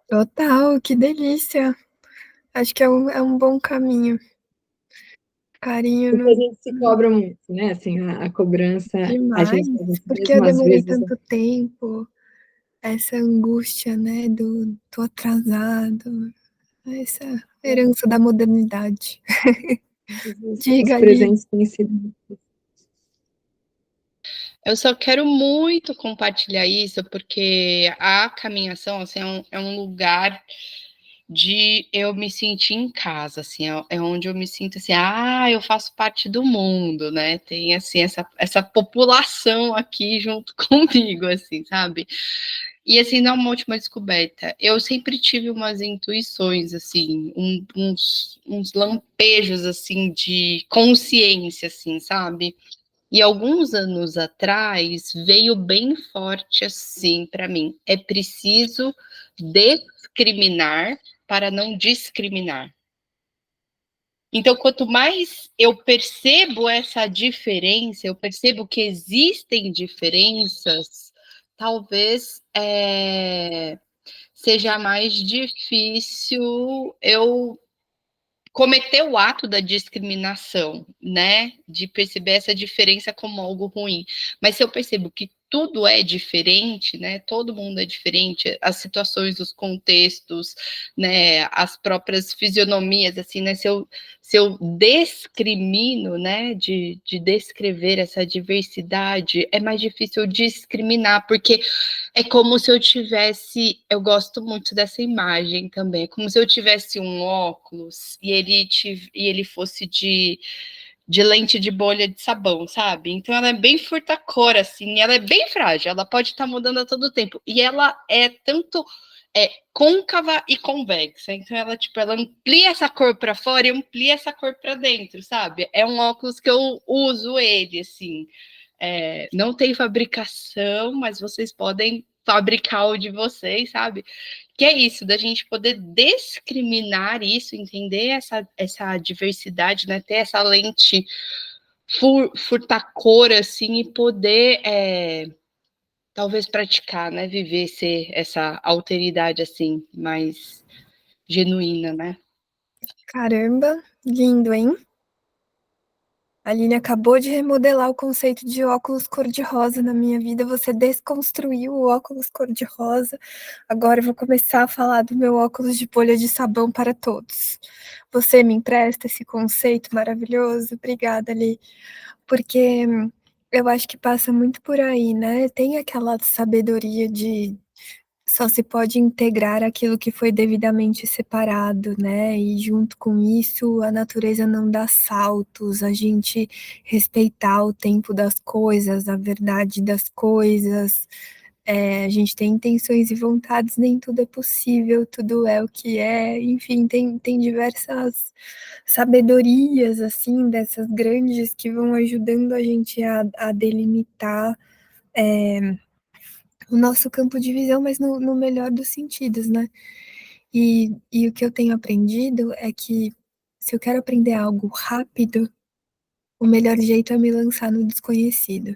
Total, que delícia. Acho que é um bom caminho. Carinho Porque a no, gente se cobra muito, né? Assim, a cobrança, a demais, gente porque eu mesmo às demorei vezes tanto tempo, essa angústia, né, do tô atrasado, essa herança da modernidade. os Diga ali. presentes têm sido. Eu só quero muito compartilhar isso, porque a caminhação, assim, é um lugar de eu me sentir em casa, assim, é onde eu me sinto assim, eu faço parte do mundo, né? Tem, assim, essa população aqui junto comigo, assim, sabe? E, assim, não é uma última descoberta. Eu sempre tive umas intuições, assim, uns lampejos, assim, de consciência, assim, sabe? E alguns anos atrás veio bem forte assim para mim. É preciso discriminar para não discriminar. Então, quanto mais eu percebo essa diferença, eu percebo que existem diferenças, talvez seja mais difícil eu cometer o ato da discriminação, né? De perceber essa diferença como algo ruim. Mas se eu percebo que tudo é diferente, né? Todo mundo é diferente, as situações, os contextos, né? As próprias fisionomias, assim, né? Se eu discrimino, né? De descrever essa diversidade, é mais difícil discriminar, porque é como se eu tivesse, eu gosto muito dessa imagem também, é como se eu tivesse um óculos e ele fosse de lente de bolha de sabão, sabe? Então ela é bem furta-cor, assim, ela é bem frágil, ela pode estar mudando a todo tempo. E ela é tanto côncava e convexa. Então ela, tipo, ela amplia essa cor para fora e amplia essa cor para dentro, sabe? É um óculos que eu uso ele, assim. Não tem fabricação, mas vocês podem fabricar o de vocês, sabe? Que é isso, da gente poder discriminar isso, entender essa diversidade, né? Ter essa lente furtacor, assim, e poder, talvez, praticar, né? Viver, ser essa alteridade, assim, mais genuína, né? Caramba, lindo, hein? A Aline acabou de remodelar o conceito de óculos cor-de-rosa na minha vida. Você desconstruiu o óculos cor-de-rosa. Agora eu vou começar a falar do meu óculos de bolha de sabão para todos. Você me empresta esse conceito maravilhoso? Obrigada, Ali. Porque eu acho que passa muito por aí, né? Tem aquela sabedoria de só se pode integrar aquilo que foi devidamente separado, né? E junto com isso, a natureza não dá saltos, a gente respeitar o tempo das coisas, a verdade das coisas. A gente tem intenções e vontades, nem tudo é possível, tudo é o que é. Enfim, tem diversas sabedorias, assim, dessas grandes que vão ajudando a gente a delimitar. O nosso campo de visão, mas no melhor dos sentidos, né? E o que eu tenho aprendido é que se eu quero aprender algo rápido, o melhor jeito é me lançar no desconhecido.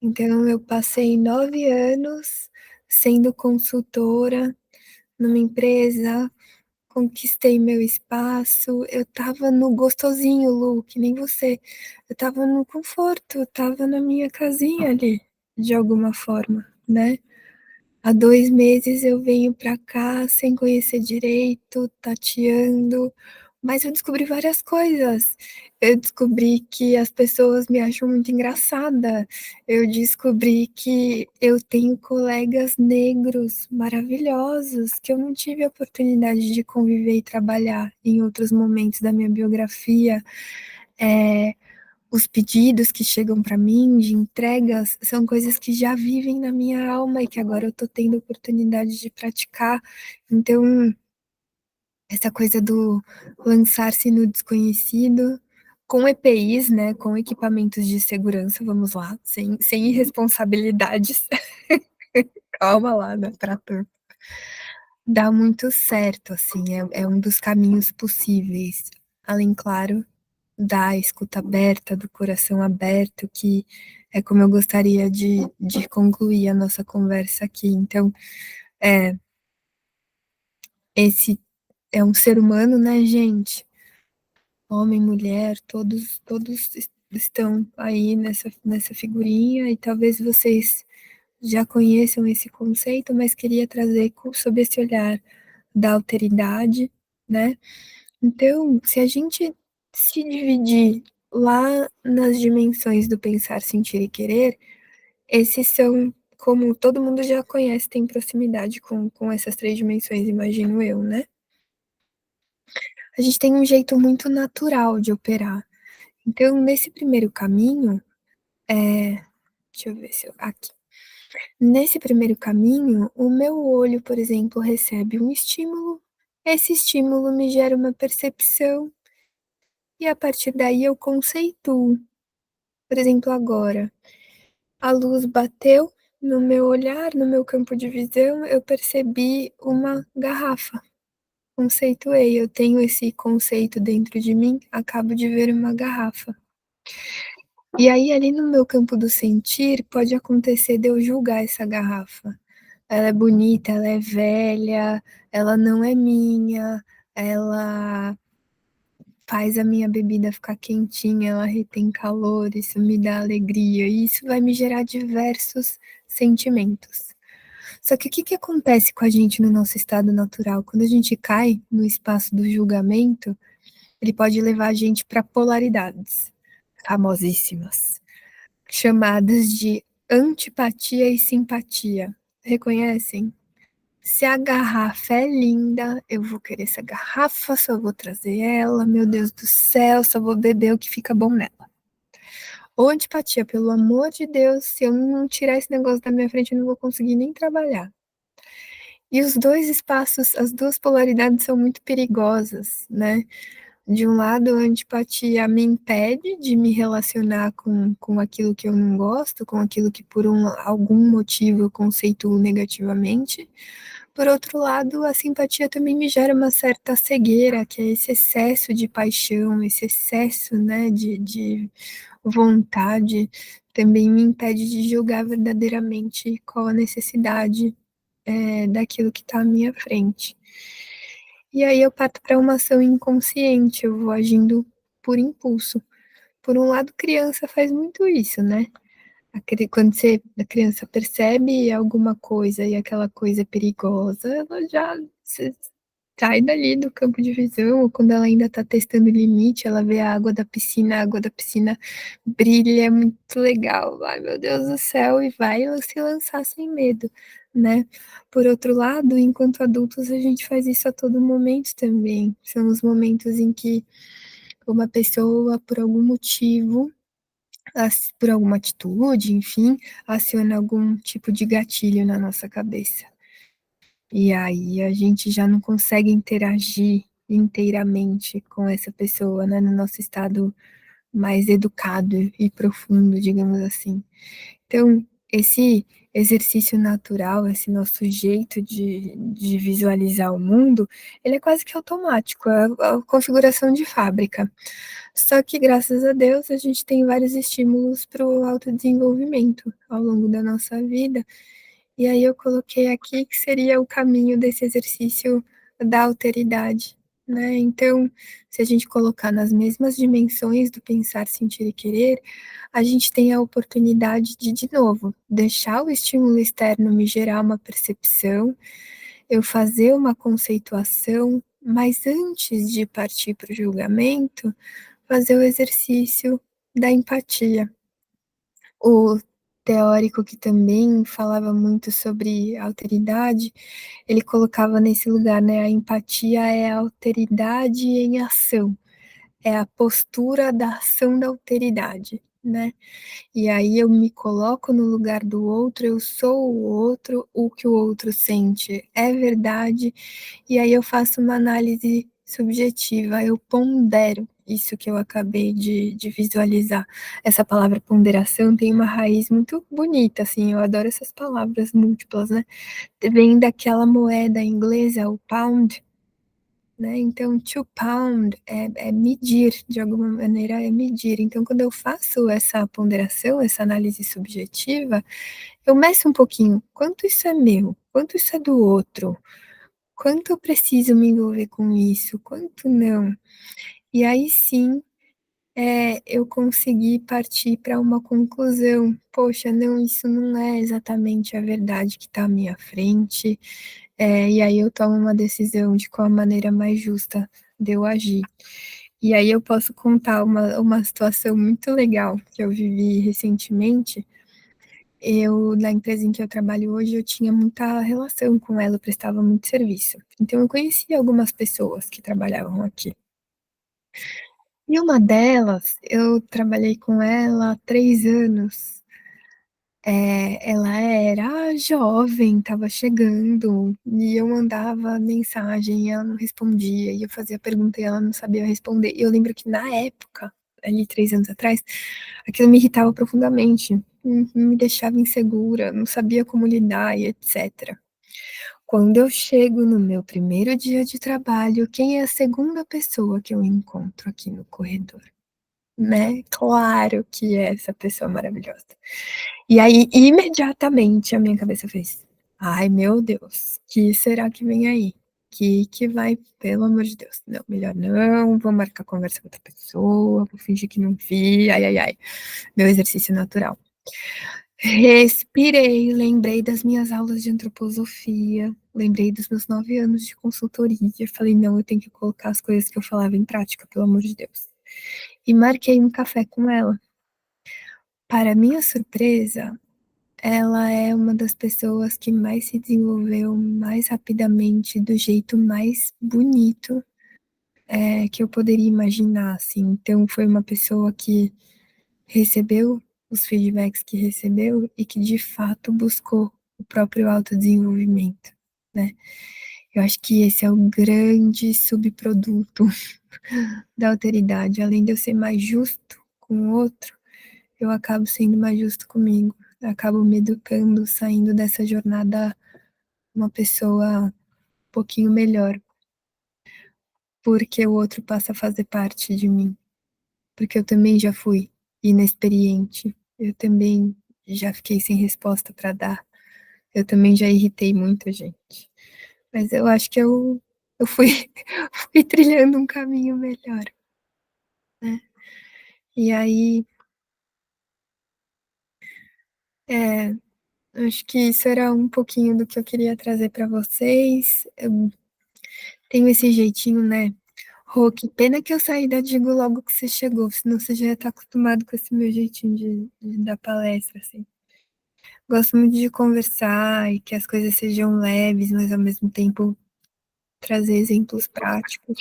Então, eu passei 9 anos sendo consultora numa empresa, conquistei meu espaço, eu estava no gostosinho, Lu, que nem você. Eu estava no conforto, eu estava na minha casinha ali, de alguma forma, né? Há 2 meses eu venho para cá sem conhecer direito, tateando, mas eu descobri várias coisas. Eu descobri que as pessoas me acham muito engraçada. Eu descobri que eu tenho colegas negros maravilhosos que eu não tive a oportunidade de conviver e trabalhar em outros momentos da minha biografia. É, os pedidos que chegam para mim de entregas são coisas que já vivem na minha alma e que agora eu estou tendo oportunidade de praticar. Então, essa coisa do lançar-se no desconhecido com EPIs, né, com equipamentos de segurança, vamos lá, sem irresponsabilidades. Calma lá, né, pra tanto. Dá muito certo, assim, é um dos caminhos possíveis. Além, claro, da escuta aberta, do coração aberto, que é como eu gostaria de concluir a nossa conversa aqui. Então, esse é um ser humano, né, gente? Homem, mulher, todos estão aí nessa figurinha, e talvez vocês já conheçam esse conceito, mas queria trazer sob esse olhar da alteridade, né? Então, se a gente se dividir lá nas dimensões do pensar, sentir e querer, esses são, como todo mundo já conhece, tem proximidade com essas três dimensões, imagino eu, né? A gente tem um jeito muito natural de operar. Então, nesse primeiro caminho, deixa eu ver se eu. Aqui. Nesse primeiro caminho, o meu olho, por exemplo, recebe um estímulo, esse estímulo me gera uma percepção, e a partir daí eu conceituo. Por exemplo, agora, a luz bateu no meu olhar, no meu campo de visão, eu percebi uma garrafa. Conceituei, eu tenho esse conceito dentro de mim, acabo de ver uma garrafa. E aí, ali no meu campo do sentir, pode acontecer de eu julgar essa garrafa. Ela é bonita, ela é velha, ela não é minha, ela faz a minha bebida ficar quentinha, ela retém calor, isso me dá alegria, e isso vai me gerar diversos sentimentos. Só que o que acontece com a gente no nosso estado natural? Quando a gente cai no espaço do julgamento, ele pode levar a gente para polaridades famosíssimas, chamadas de antipatia e simpatia. Reconhecem? Se a garrafa é linda, eu vou querer essa garrafa, só vou trazer ela, meu Deus do céu, só vou beber o que fica bom nela. Ou antipatia, pelo amor de Deus, se eu não tirar esse negócio da minha frente, eu não vou conseguir nem trabalhar. E os dois espaços, as duas polaridades são muito perigosas, né? De um lado, a antipatia me impede de me relacionar com aquilo que eu não gosto, com aquilo que por algum motivo eu conceituo negativamente. Por outro lado, a simpatia também me gera uma certa cegueira, que é esse excesso de paixão, esse excesso, né, de vontade, também me impede de julgar verdadeiramente qual a necessidade daquilo que está à minha frente. E aí eu parto para uma ação inconsciente, eu vou agindo por impulso. Por um lado, criança faz muito isso, né? Quando a criança percebe alguma coisa e aquela coisa é perigosa, ela já sai dali do campo de visão, ou quando ela ainda está testando o limite, ela vê a água da piscina brilha, é muito legal, ai meu Deus do céu, e vai se lançar sem medo, né? Por outro lado, enquanto adultos, a gente faz isso a todo momento também. São os momentos em que uma pessoa, por algum motivo, por alguma atitude, enfim, aciona algum tipo de gatilho na nossa cabeça. E aí a gente já não consegue interagir inteiramente com essa pessoa, né, no nosso estado mais educado e profundo, digamos assim. Então, esse exercício natural, esse nosso jeito de visualizar o mundo, ele é quase que automático, é a configuração de fábrica. Só que, graças a Deus, a gente tem vários estímulos para o autodesenvolvimento ao longo da nossa vida. E aí eu coloquei aqui que seria o caminho desse exercício da alteridade, né? Então, se a gente colocar nas mesmas dimensões do pensar, sentir e querer, a gente tem a oportunidade de novo, deixar o estímulo externo me gerar uma percepção, eu fazer uma conceituação, mas antes de partir para o julgamento, fazer o exercício da empatia. O teórico que também falava muito sobre alteridade, ele colocava nesse lugar, né? A empatia é a alteridade em ação, é a postura da ação da alteridade, né? E aí eu me coloco no lugar do outro, eu sou o outro, o que o outro sente é verdade, e aí eu faço uma análise subjetiva, eu pondero isso que eu acabei de visualizar. Essa palavra ponderação tem uma raiz muito bonita, assim, eu adoro essas palavras múltiplas, né? Vem daquela moeda inglesa, o pound, né? Então, to pound é medir, de alguma maneira é medir. Então, quando eu faço essa ponderação, essa análise subjetiva, eu meço um pouquinho, quanto isso é meu, quanto isso é do outro, quanto eu preciso me envolver com isso, quanto não. E aí sim, eu consegui partir para uma conclusão. Poxa, não, isso não é exatamente a verdade que está à minha frente. E aí eu tomo uma decisão de qual a maneira mais justa de eu agir. E aí eu posso contar uma situação muito legal que eu vivi recentemente. Na empresa em que eu trabalho hoje, eu tinha muita relação com ela, eu prestava muito serviço. Então eu conhecia algumas pessoas que trabalhavam aqui. E uma delas, eu trabalhei com ela há 3 anos. Ela era jovem, estava chegando, e eu mandava mensagem e ela não respondia, e eu fazia pergunta e ela não sabia responder. E eu lembro que na época, ali 3 anos atrás, aquilo me irritava profundamente, me deixava insegura, não sabia como lidar e etc. Quando eu chego no meu primeiro dia de trabalho, quem é a segunda pessoa que eu encontro aqui no corredor? Né? Claro que é essa pessoa maravilhosa. E aí, imediatamente, a minha cabeça fez: ai, meu Deus, que será que vem aí? Que vai, pelo amor de Deus, não, melhor não, vou marcar conversa com outra pessoa, vou fingir que não vi, ai, ai, ai, meu exercício natural. Respirei, lembrei das minhas aulas de antroposofia, lembrei dos meus 9 anos de consultoria, falei, não, eu tenho que colocar as coisas que eu falava em prática, pelo amor de Deus. E marquei um café com ela. Para minha surpresa, ela é uma das pessoas que mais se desenvolveu mais rapidamente, do jeito mais bonito que eu poderia imaginar, assim. Então, foi uma pessoa que recebeu os feedbacks que recebeu e que, de fato, buscou o próprio autodesenvolvimento, né? Eu acho que esse é o grande subproduto da alteridade. Além de eu ser mais justo com o outro, eu acabo sendo mais justo comigo. Eu acabo me educando, saindo dessa jornada uma pessoa um pouquinho melhor, porque o outro passa a fazer parte de mim, porque eu também já fui inexperiente, eu também já fiquei sem resposta para dar, eu também já irritei muita gente, mas eu acho que eu fui, fui trilhando um caminho melhor, né? E aí, acho que isso era um pouquinho do que eu queria trazer para vocês. Eu tenho esse jeitinho, né? Rô, que pena que eu saí da Digo logo que você chegou, senão você já está acostumado com esse meu jeitinho de dar palestra, assim. Gosto muito de conversar e que as coisas sejam leves, mas ao mesmo tempo trazer exemplos práticos.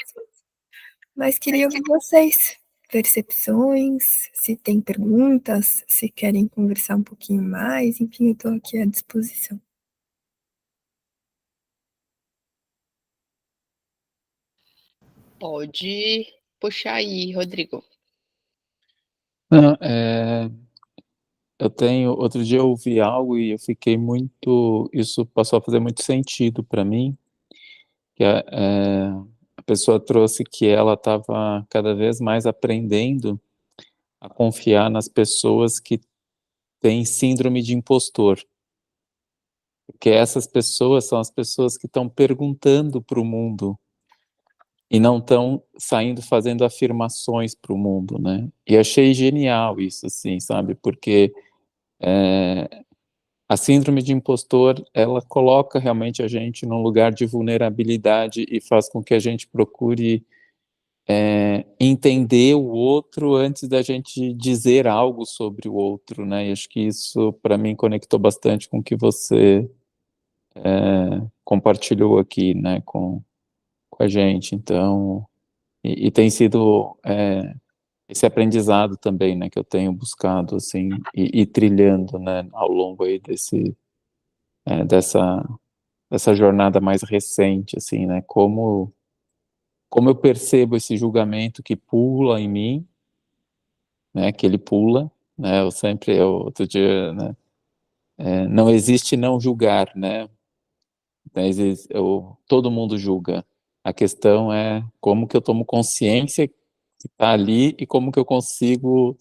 Mas queria ouvir vocês, percepções, se tem perguntas, se querem conversar um pouquinho mais, enfim, eu estou aqui à disposição. Pode puxar aí, Rodrigo. Não, outro dia eu ouvi algo e eu fiquei isso passou a fazer muito sentido para mim, que a pessoa trouxe que ela estava cada vez mais aprendendo a confiar nas pessoas que têm síndrome de impostor, porque essas pessoas são as pessoas que estão perguntando para o mundo e não estão saindo fazendo afirmações para o mundo, né? E achei genial isso, assim, sabe? Porque a síndrome de impostor, ela coloca realmente a gente num lugar de vulnerabilidade e faz com que a gente procure entender o outro antes da gente dizer algo sobre o outro, né? E acho que isso, para mim, conectou bastante com o que você compartilhou aqui, né, com a gente. Então, e tem sido esse aprendizado também, né, que eu tenho buscado, assim, e trilhando, né, ao longo aí dessa jornada mais recente, assim, né, como como eu percebo esse julgamento que pula em mim, né, que ele pula, né, outro dia, né, não existe não julgar, né, todo mundo julga, a questão é como que eu tomo consciência que está ali e como que eu consigo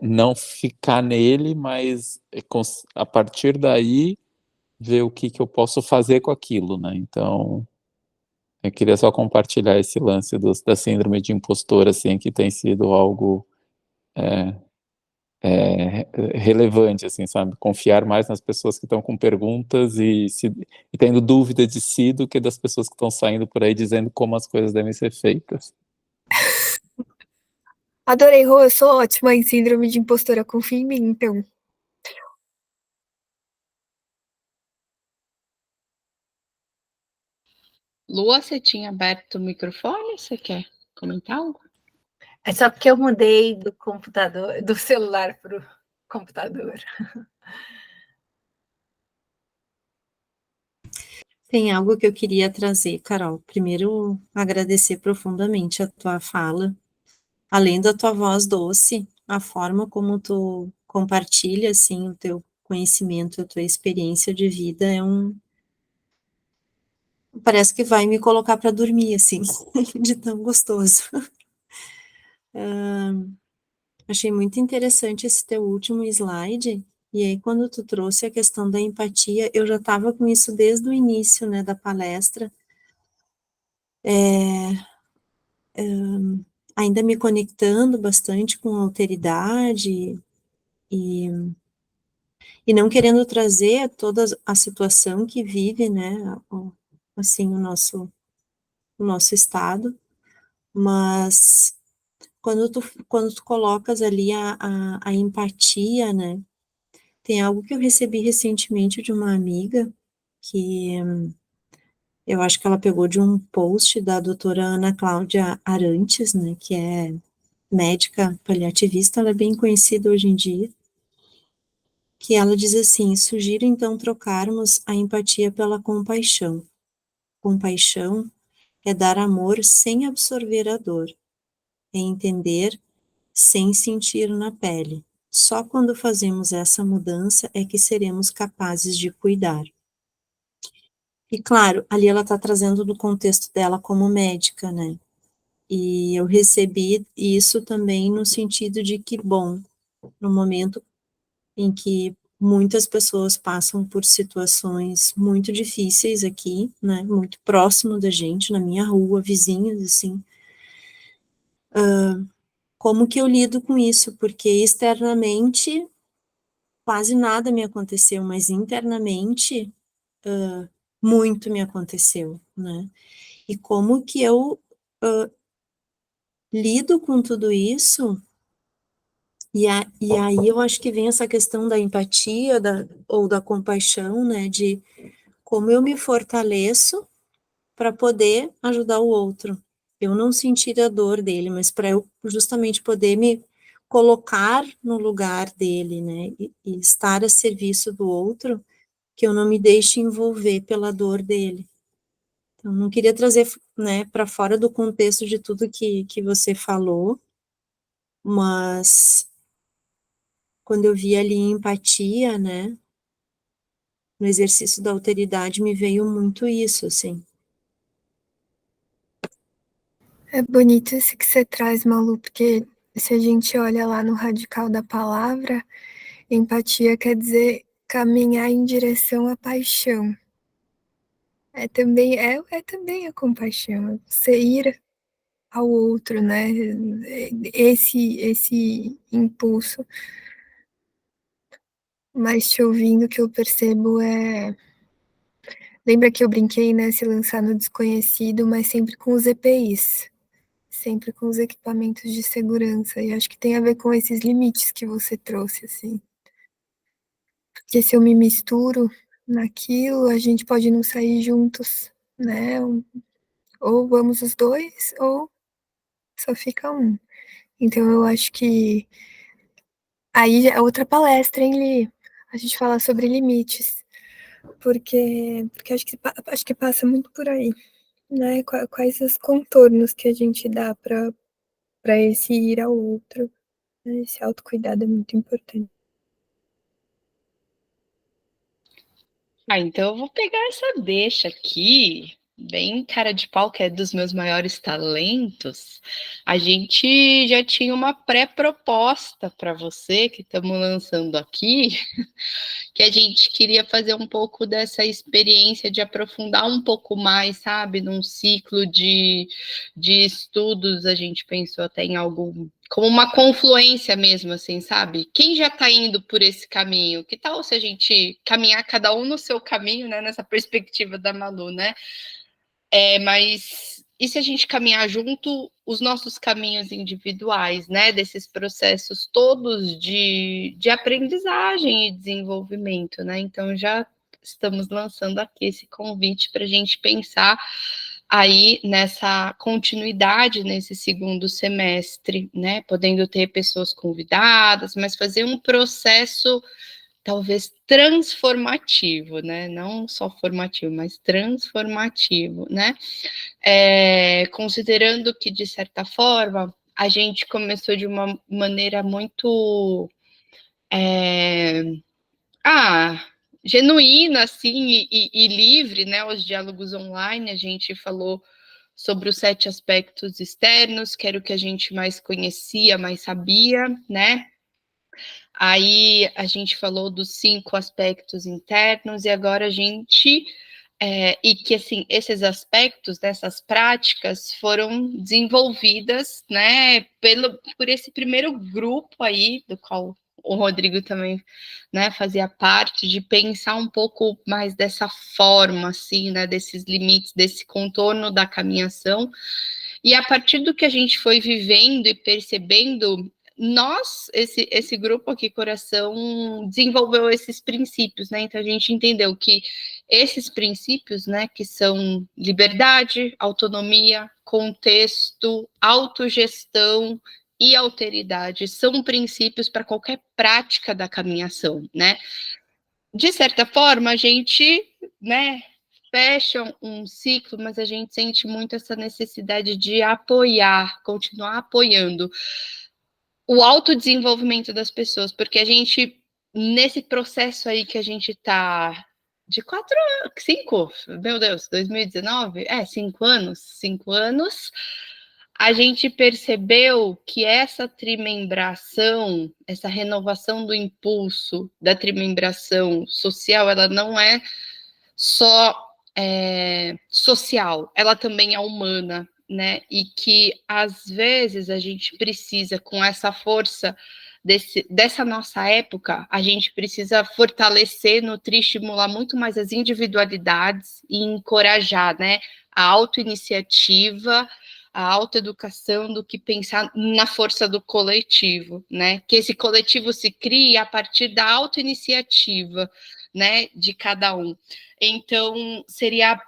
não ficar nele, mas a partir daí ver o que eu posso fazer com aquilo, né, então eu queria só compartilhar esse lance da síndrome de impostor, assim, que tem sido algo relevante, assim, sabe? Confiar mais nas pessoas que estão com perguntas e tendo dúvida de si do que das pessoas que estão saindo por aí dizendo como as coisas devem ser feitas. Adorei, Rô, eu sou ótima em síndrome de impostora, confia em mim, então. Lua, você tinha aberto o microfone? Você quer comentar algo? É só porque eu mudei do computador, do celular para o computador. Tem algo que eu queria trazer, Carol. Primeiro, agradecer profundamente a tua fala. Além da tua voz doce, a forma como tu compartilha, assim, o teu conhecimento, a tua experiência de vida parece que vai me colocar para dormir, assim, de tão gostoso. Achei muito interessante esse teu último slide, e aí quando tu trouxe a questão da empatia, eu já estava com isso desde o início, né, da palestra, ainda me conectando bastante com a alteridade, e, e não querendo trazer toda a situação que vive, né, assim, o nosso estado, mas quando tu colocas ali a empatia, né, tem algo que eu recebi recentemente de uma amiga, que eu acho que ela pegou de um post da doutora Ana Cláudia Arantes, né, que é médica paliativista, ela é bem conhecida hoje em dia, que ela diz assim: sugiro então trocarmos a empatia pela compaixão. Compaixão é dar amor sem absorver a dor, é entender sem sentir na pele. Só quando fazemos essa mudança é que seremos capazes de cuidar. E claro, ali ela está trazendo do contexto dela como médica, né? E eu recebi isso também no sentido de que, bom, no momento em que muitas pessoas passam por situações muito difíceis aqui, né, muito próximo da gente, na minha rua, vizinhos, assim, como que eu lido com isso? Porque externamente quase nada me aconteceu, mas internamente muito me aconteceu, né? E como que eu lido com tudo isso? E aí eu acho que vem essa questão da empatia ou da compaixão, né? De como eu me fortaleço para poder ajudar o outro. Eu não sentir a dor dele, mas para eu justamente poder me colocar no lugar dele, né? E estar a serviço do outro, que eu não me deixe envolver pela dor dele. Então, não queria trazer, né, para fora do contexto de tudo que você falou, mas quando eu vi ali empatia, né, no exercício da alteridade, me veio muito isso, assim. É bonito isso que você traz, Malu, porque se a gente olha lá no radical da palavra, empatia quer dizer caminhar em direção à paixão. É também a compaixão, é você ir ao outro, né? Esse impulso. Mas te ouvindo, o que eu percebo é. Lembra que eu brinquei, né? Se lançar no desconhecido, mas sempre com os EPIs, sempre com os equipamentos de segurança. E acho que tem a ver com esses limites que você trouxe, assim. Porque se eu me misturo naquilo, a gente pode não sair juntos, né? Ou vamos os dois, ou só fica um. Então eu acho que aí é outra palestra, hein, Li? A gente fala sobre limites, porque acho que passa muito por aí. né? Quais os contornos que a gente dá para esse ir ao outro, né? Esse autocuidado é muito importante. Então eu vou pegar essa deixa aqui, bem cara de pau, que é dos meus maiores talentos. A gente já tinha uma pré-proposta para você que estamos lançando aqui, que a gente queria fazer um pouco dessa experiência de aprofundar um pouco mais, sabe, num ciclo de estudos. A gente pensou até em algo como uma confluência mesmo, assim, sabe? Quem já está indo por esse caminho? Que tal se a gente caminhar cada um no seu caminho, né? Nessa perspectiva da Malu, né? Mas e se a gente caminhar junto os nossos caminhos individuais, né? Desses processos todos de aprendizagem e desenvolvimento, né? Então já estamos lançando aqui esse convite para a gente pensar aí nessa continuidade nesse segundo semestre, né? Podendo ter pessoas convidadas, mas fazer um processo talvez transformativo, né? Não só formativo, mas transformativo, né? Considerando que, de certa forma, a gente começou de uma maneira muito genuína, assim, e livre, né? Os diálogos online, a gente falou sobre os 7 aspectos externos, que era o que a gente mais conhecia, mais sabia, né? Aí a gente falou dos 5 aspectos internos, e agora a gente e que, assim, esses aspectos dessas práticas foram desenvolvidas, né, por esse primeiro grupo aí, do qual o Rodrigo também, né, fazia parte, de pensar um pouco mais dessa forma, assim, né, desses limites, desse contorno da caminhação. E a partir do que a gente foi vivendo e percebendo, esse grupo aqui, Coração, desenvolveu esses princípios, né? Então a gente entendeu que esses princípios, né, que são liberdade, autonomia, contexto, autogestão e alteridade, são princípios para qualquer prática da caminhação, né? De certa forma, a gente, né, fecha um ciclo, mas a gente sente muito essa necessidade de apoiar, continuar apoiando o autodesenvolvimento das pessoas, porque a gente, nesse processo aí que a gente está de 4 anos, 5, meu Deus, 2019? 5 anos, a gente percebeu que essa trimembração, essa renovação do impulso da trimembração social, ela não é só social, ela também é humana, né? E que às vezes a gente precisa, com essa força dessa nossa época, a gente precisa fortalecer, nutrir, estimular muito mais as individualidades e encorajar, né, a autoiniciativa, a autoeducação, do que pensar na força do coletivo, né? Que esse coletivo se crie a partir da autoiniciativa, né, de cada um. Então, seria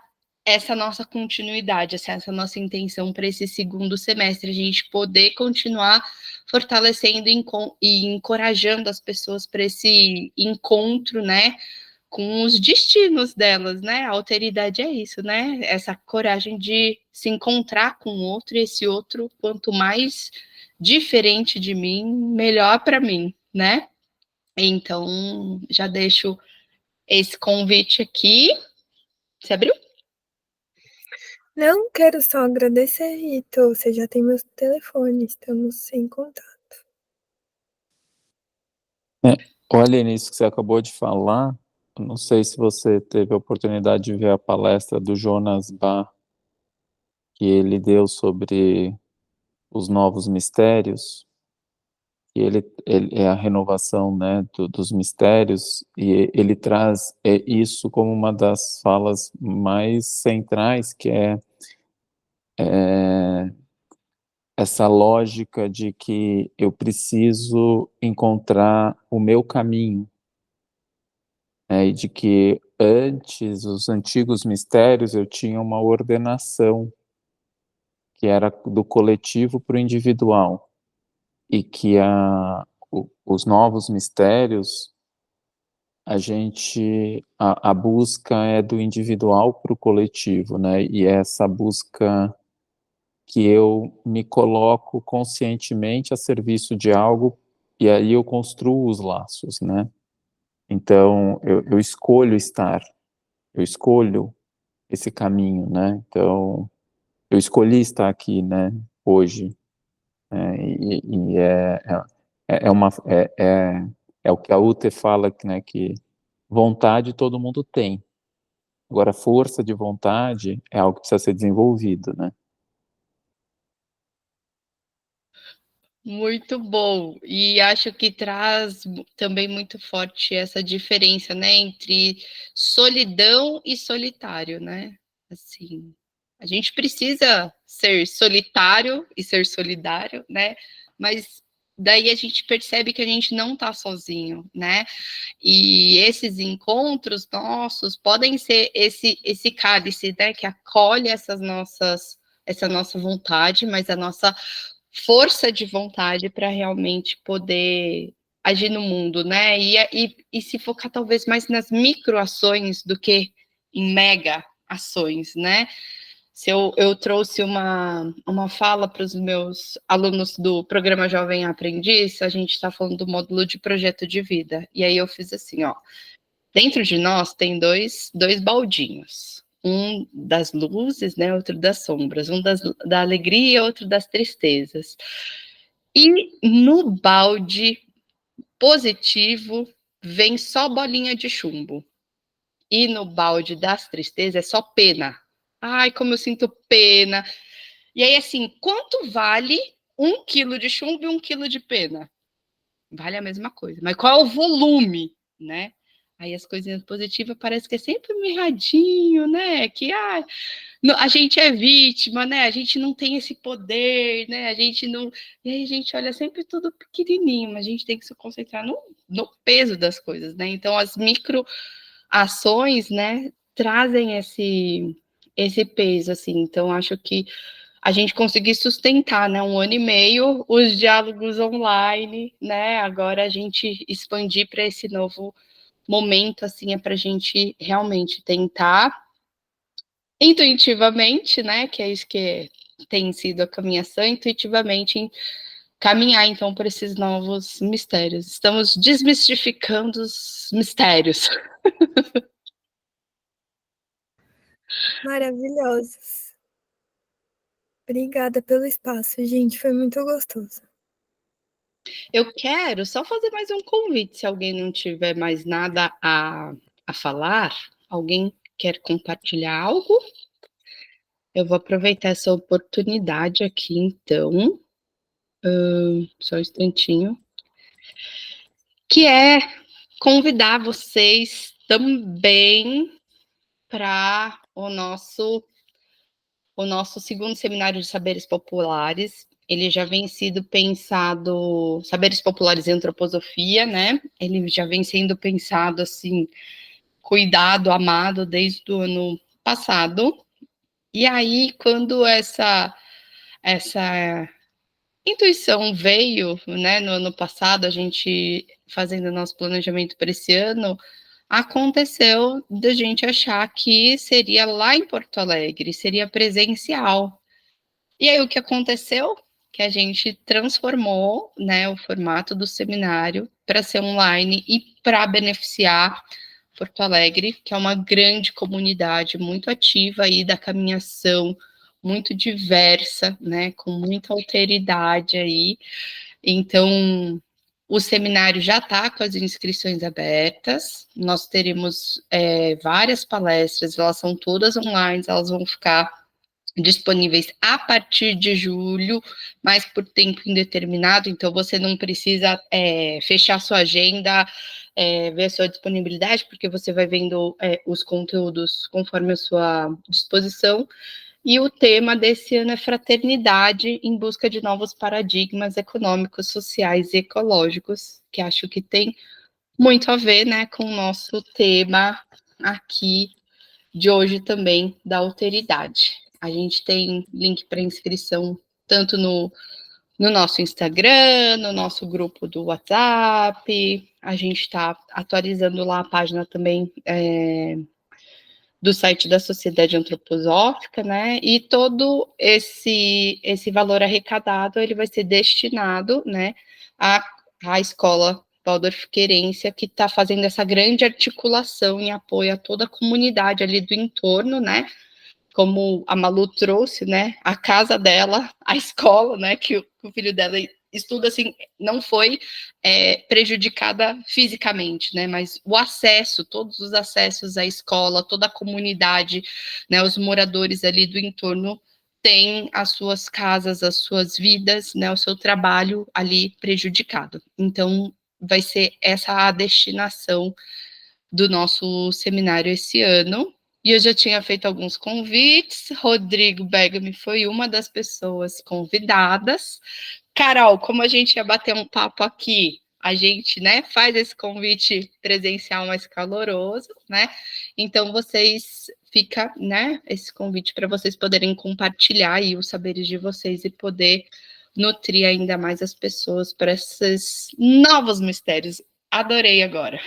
essa nossa continuidade, essa nossa intenção para esse segundo semestre, a gente poder continuar fortalecendo e encorajando as pessoas para esse encontro, né, com os destinos delas, né? A alteridade é isso, né? Essa coragem de se encontrar com o outro, e esse outro, quanto mais diferente de mim, melhor para mim, né? Então, já deixo esse convite aqui. Você abriu? Não, quero só agradecer, Rito. Você já tem meu telefone, estamos em contato. Olha, nisso que você acabou de falar, não sei se você teve a oportunidade de ver a palestra do Jonas Bach, que ele deu sobre os novos mistérios, e ele é a renovação, né, dos mistérios, e ele traz isso como uma das falas mais centrais, que é essa lógica de que eu preciso encontrar o meu caminho, e de que antes, os antigos mistérios, eu tinha uma ordenação, que era do coletivo para o individual, e que os novos mistérios, a busca é do individual para o coletivo, né? E essa busca que eu me coloco conscientemente a serviço de algo, e aí eu construo os laços, né? Então, eu escolho estar, eu escolho esse caminho, né? Então, eu escolhi estar aqui, né, hoje, e é o que a Ute fala, né, que vontade todo mundo tem. Agora, força de vontade é algo que precisa ser desenvolvido, né? Muito bom. E acho que traz também muito forte essa diferença, né, entre solidão e solitário, né? Assim, a gente precisa ser solitário e ser solidário, né? Mas daí a gente percebe que a gente não está sozinho, né? E esses encontros nossos podem ser esse cálice, né, que acolhe essa nossa vontade, mas a nossa força de vontade para realmente poder agir no mundo, né? E se focar talvez mais nas microações do que em mega ações, né? Se eu trouxe uma fala para os meus alunos do programa Jovem Aprendiz, a gente está falando do módulo de projeto de vida. E aí eu fiz assim, ó. Dentro de nós tem dois baldinhos. Um das luzes, né? Outro das sombras. Um da alegria e outro das tristezas. E no balde positivo vem só bolinha de chumbo. E no balde das tristezas é só pena. Ai, como eu sinto pena. E aí, assim, quanto vale 1 quilo de chumbo e 1 quilo de pena? Vale a mesma coisa. Mas qual é o volume, né? Aí as coisinhas positivas parece que é sempre mirradinho, né? Que a gente é vítima, né? A gente não tem esse poder, né? A gente não. E aí a gente olha sempre tudo pequenininho, mas a gente tem que se concentrar no peso das coisas, né? Então as micro ações, né, trazem esse peso, assim. Então acho que a gente conseguir sustentar, né, 1 ano e meio, os diálogos online, né? Agora a gente expandir para esse novo momento, assim, é para a gente realmente tentar intuitivamente, né? Que é isso que tem sido a caminhação, intuitivamente caminhar então por esses novos mistérios. Estamos desmistificando os mistérios. Maravilhosos. Obrigada pelo espaço, gente. Foi muito gostoso. Eu quero só fazer mais um convite, se alguém não tiver mais nada a falar, alguém quer compartilhar algo? Eu vou aproveitar essa oportunidade aqui, então, só um instantinho, que é convidar vocês também para o nosso segundo seminário de saberes populares. Ele já vem sido pensado, saberes populares e antroposofia, né? Ele já vem sendo pensado assim, cuidado, amado desde o ano passado. E aí, quando essa intuição veio, né, no ano passado, a gente fazendo nosso planejamento para esse ano, aconteceu da gente achar que seria lá em Porto Alegre, seria presencial. E aí o que aconteceu? Que a gente transformou, né, o formato do seminário para ser online e para beneficiar Porto Alegre, que é uma grande comunidade muito ativa aí da caminhação, muito diversa, né, com muita alteridade aí. Então, o seminário já está com as inscrições abertas. Nós teremos várias palestras, elas são todas online, elas vão ficar disponíveis a partir de julho, mas por tempo indeterminado, então você não precisa fechar sua agenda, ver a sua disponibilidade, porque você vai vendo os conteúdos conforme a sua disposição. E o tema desse ano é fraternidade em busca de novos paradigmas econômicos, sociais e ecológicos, que acho que tem muito a ver, né, com o nosso tema aqui de hoje também, da alteridade. A gente tem link para inscrição tanto no no nosso Instagram, no nosso grupo do WhatsApp. A gente está atualizando lá a página também do site da Sociedade Antroposófica, né? E todo esse valor arrecadado ele vai ser destinado, né, à escola Waldorf Querência, que está fazendo essa grande articulação em apoio a toda a comunidade ali do entorno, né? Como a Malu trouxe, né? A casa dela, a escola, né? Que o filho dela estuda, assim, não foi prejudicada fisicamente, né? Mas o acesso, todos os acessos à escola, toda a comunidade, né? Os moradores ali do entorno têm as suas casas, as suas vidas, né? O seu trabalho ali prejudicado. Então, vai ser essa a destinação do nosso seminário esse ano. E eu já tinha feito alguns convites. Rodrigo Begami foi uma das pessoas convidadas. Carol, como a gente ia bater um papo aqui, a gente, né, faz esse convite presencial mais caloroso, né? Então fica, né, esse convite para vocês poderem compartilhar aí os saberes de vocês e poder nutrir ainda mais as pessoas para esses novos mistérios. Adorei agora.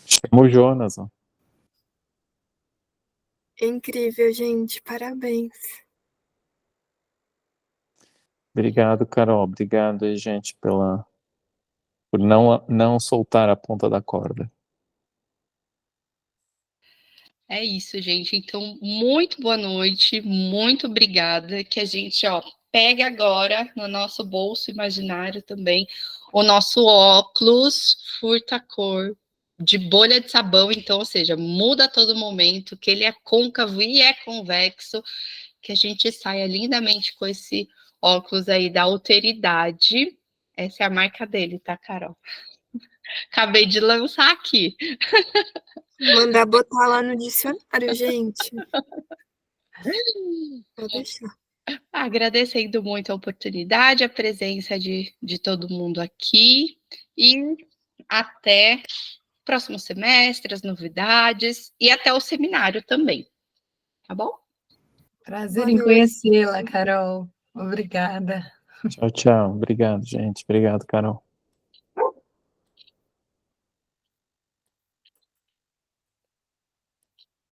Chama o Jonas, ó. Incrível, gente. Parabéns. Obrigado, Carol. Obrigado aí, gente, por não soltar a ponta da corda. É isso, gente. Então, muito boa noite, muito obrigada. Que a gente, ó, pegue agora no nosso bolso imaginário também o nosso óculos furta-cor de bolha de sabão. Então, ou seja, muda a todo momento, que ele é côncavo e é convexo, que a gente saia lindamente com esse óculos aí da alteridade. Essa é a marca dele, tá, Carol? Acabei de lançar aqui. Mandar botar lá no dicionário, gente. Pode deixar. Agradecendo muito a oportunidade, a presença de todo mundo aqui e até o próximo semestre, as novidades e até o seminário também, tá bom? Prazer em conhecê-la, Carol. Obrigada. Tchau, tchau. Obrigado, gente. Obrigado, Carol.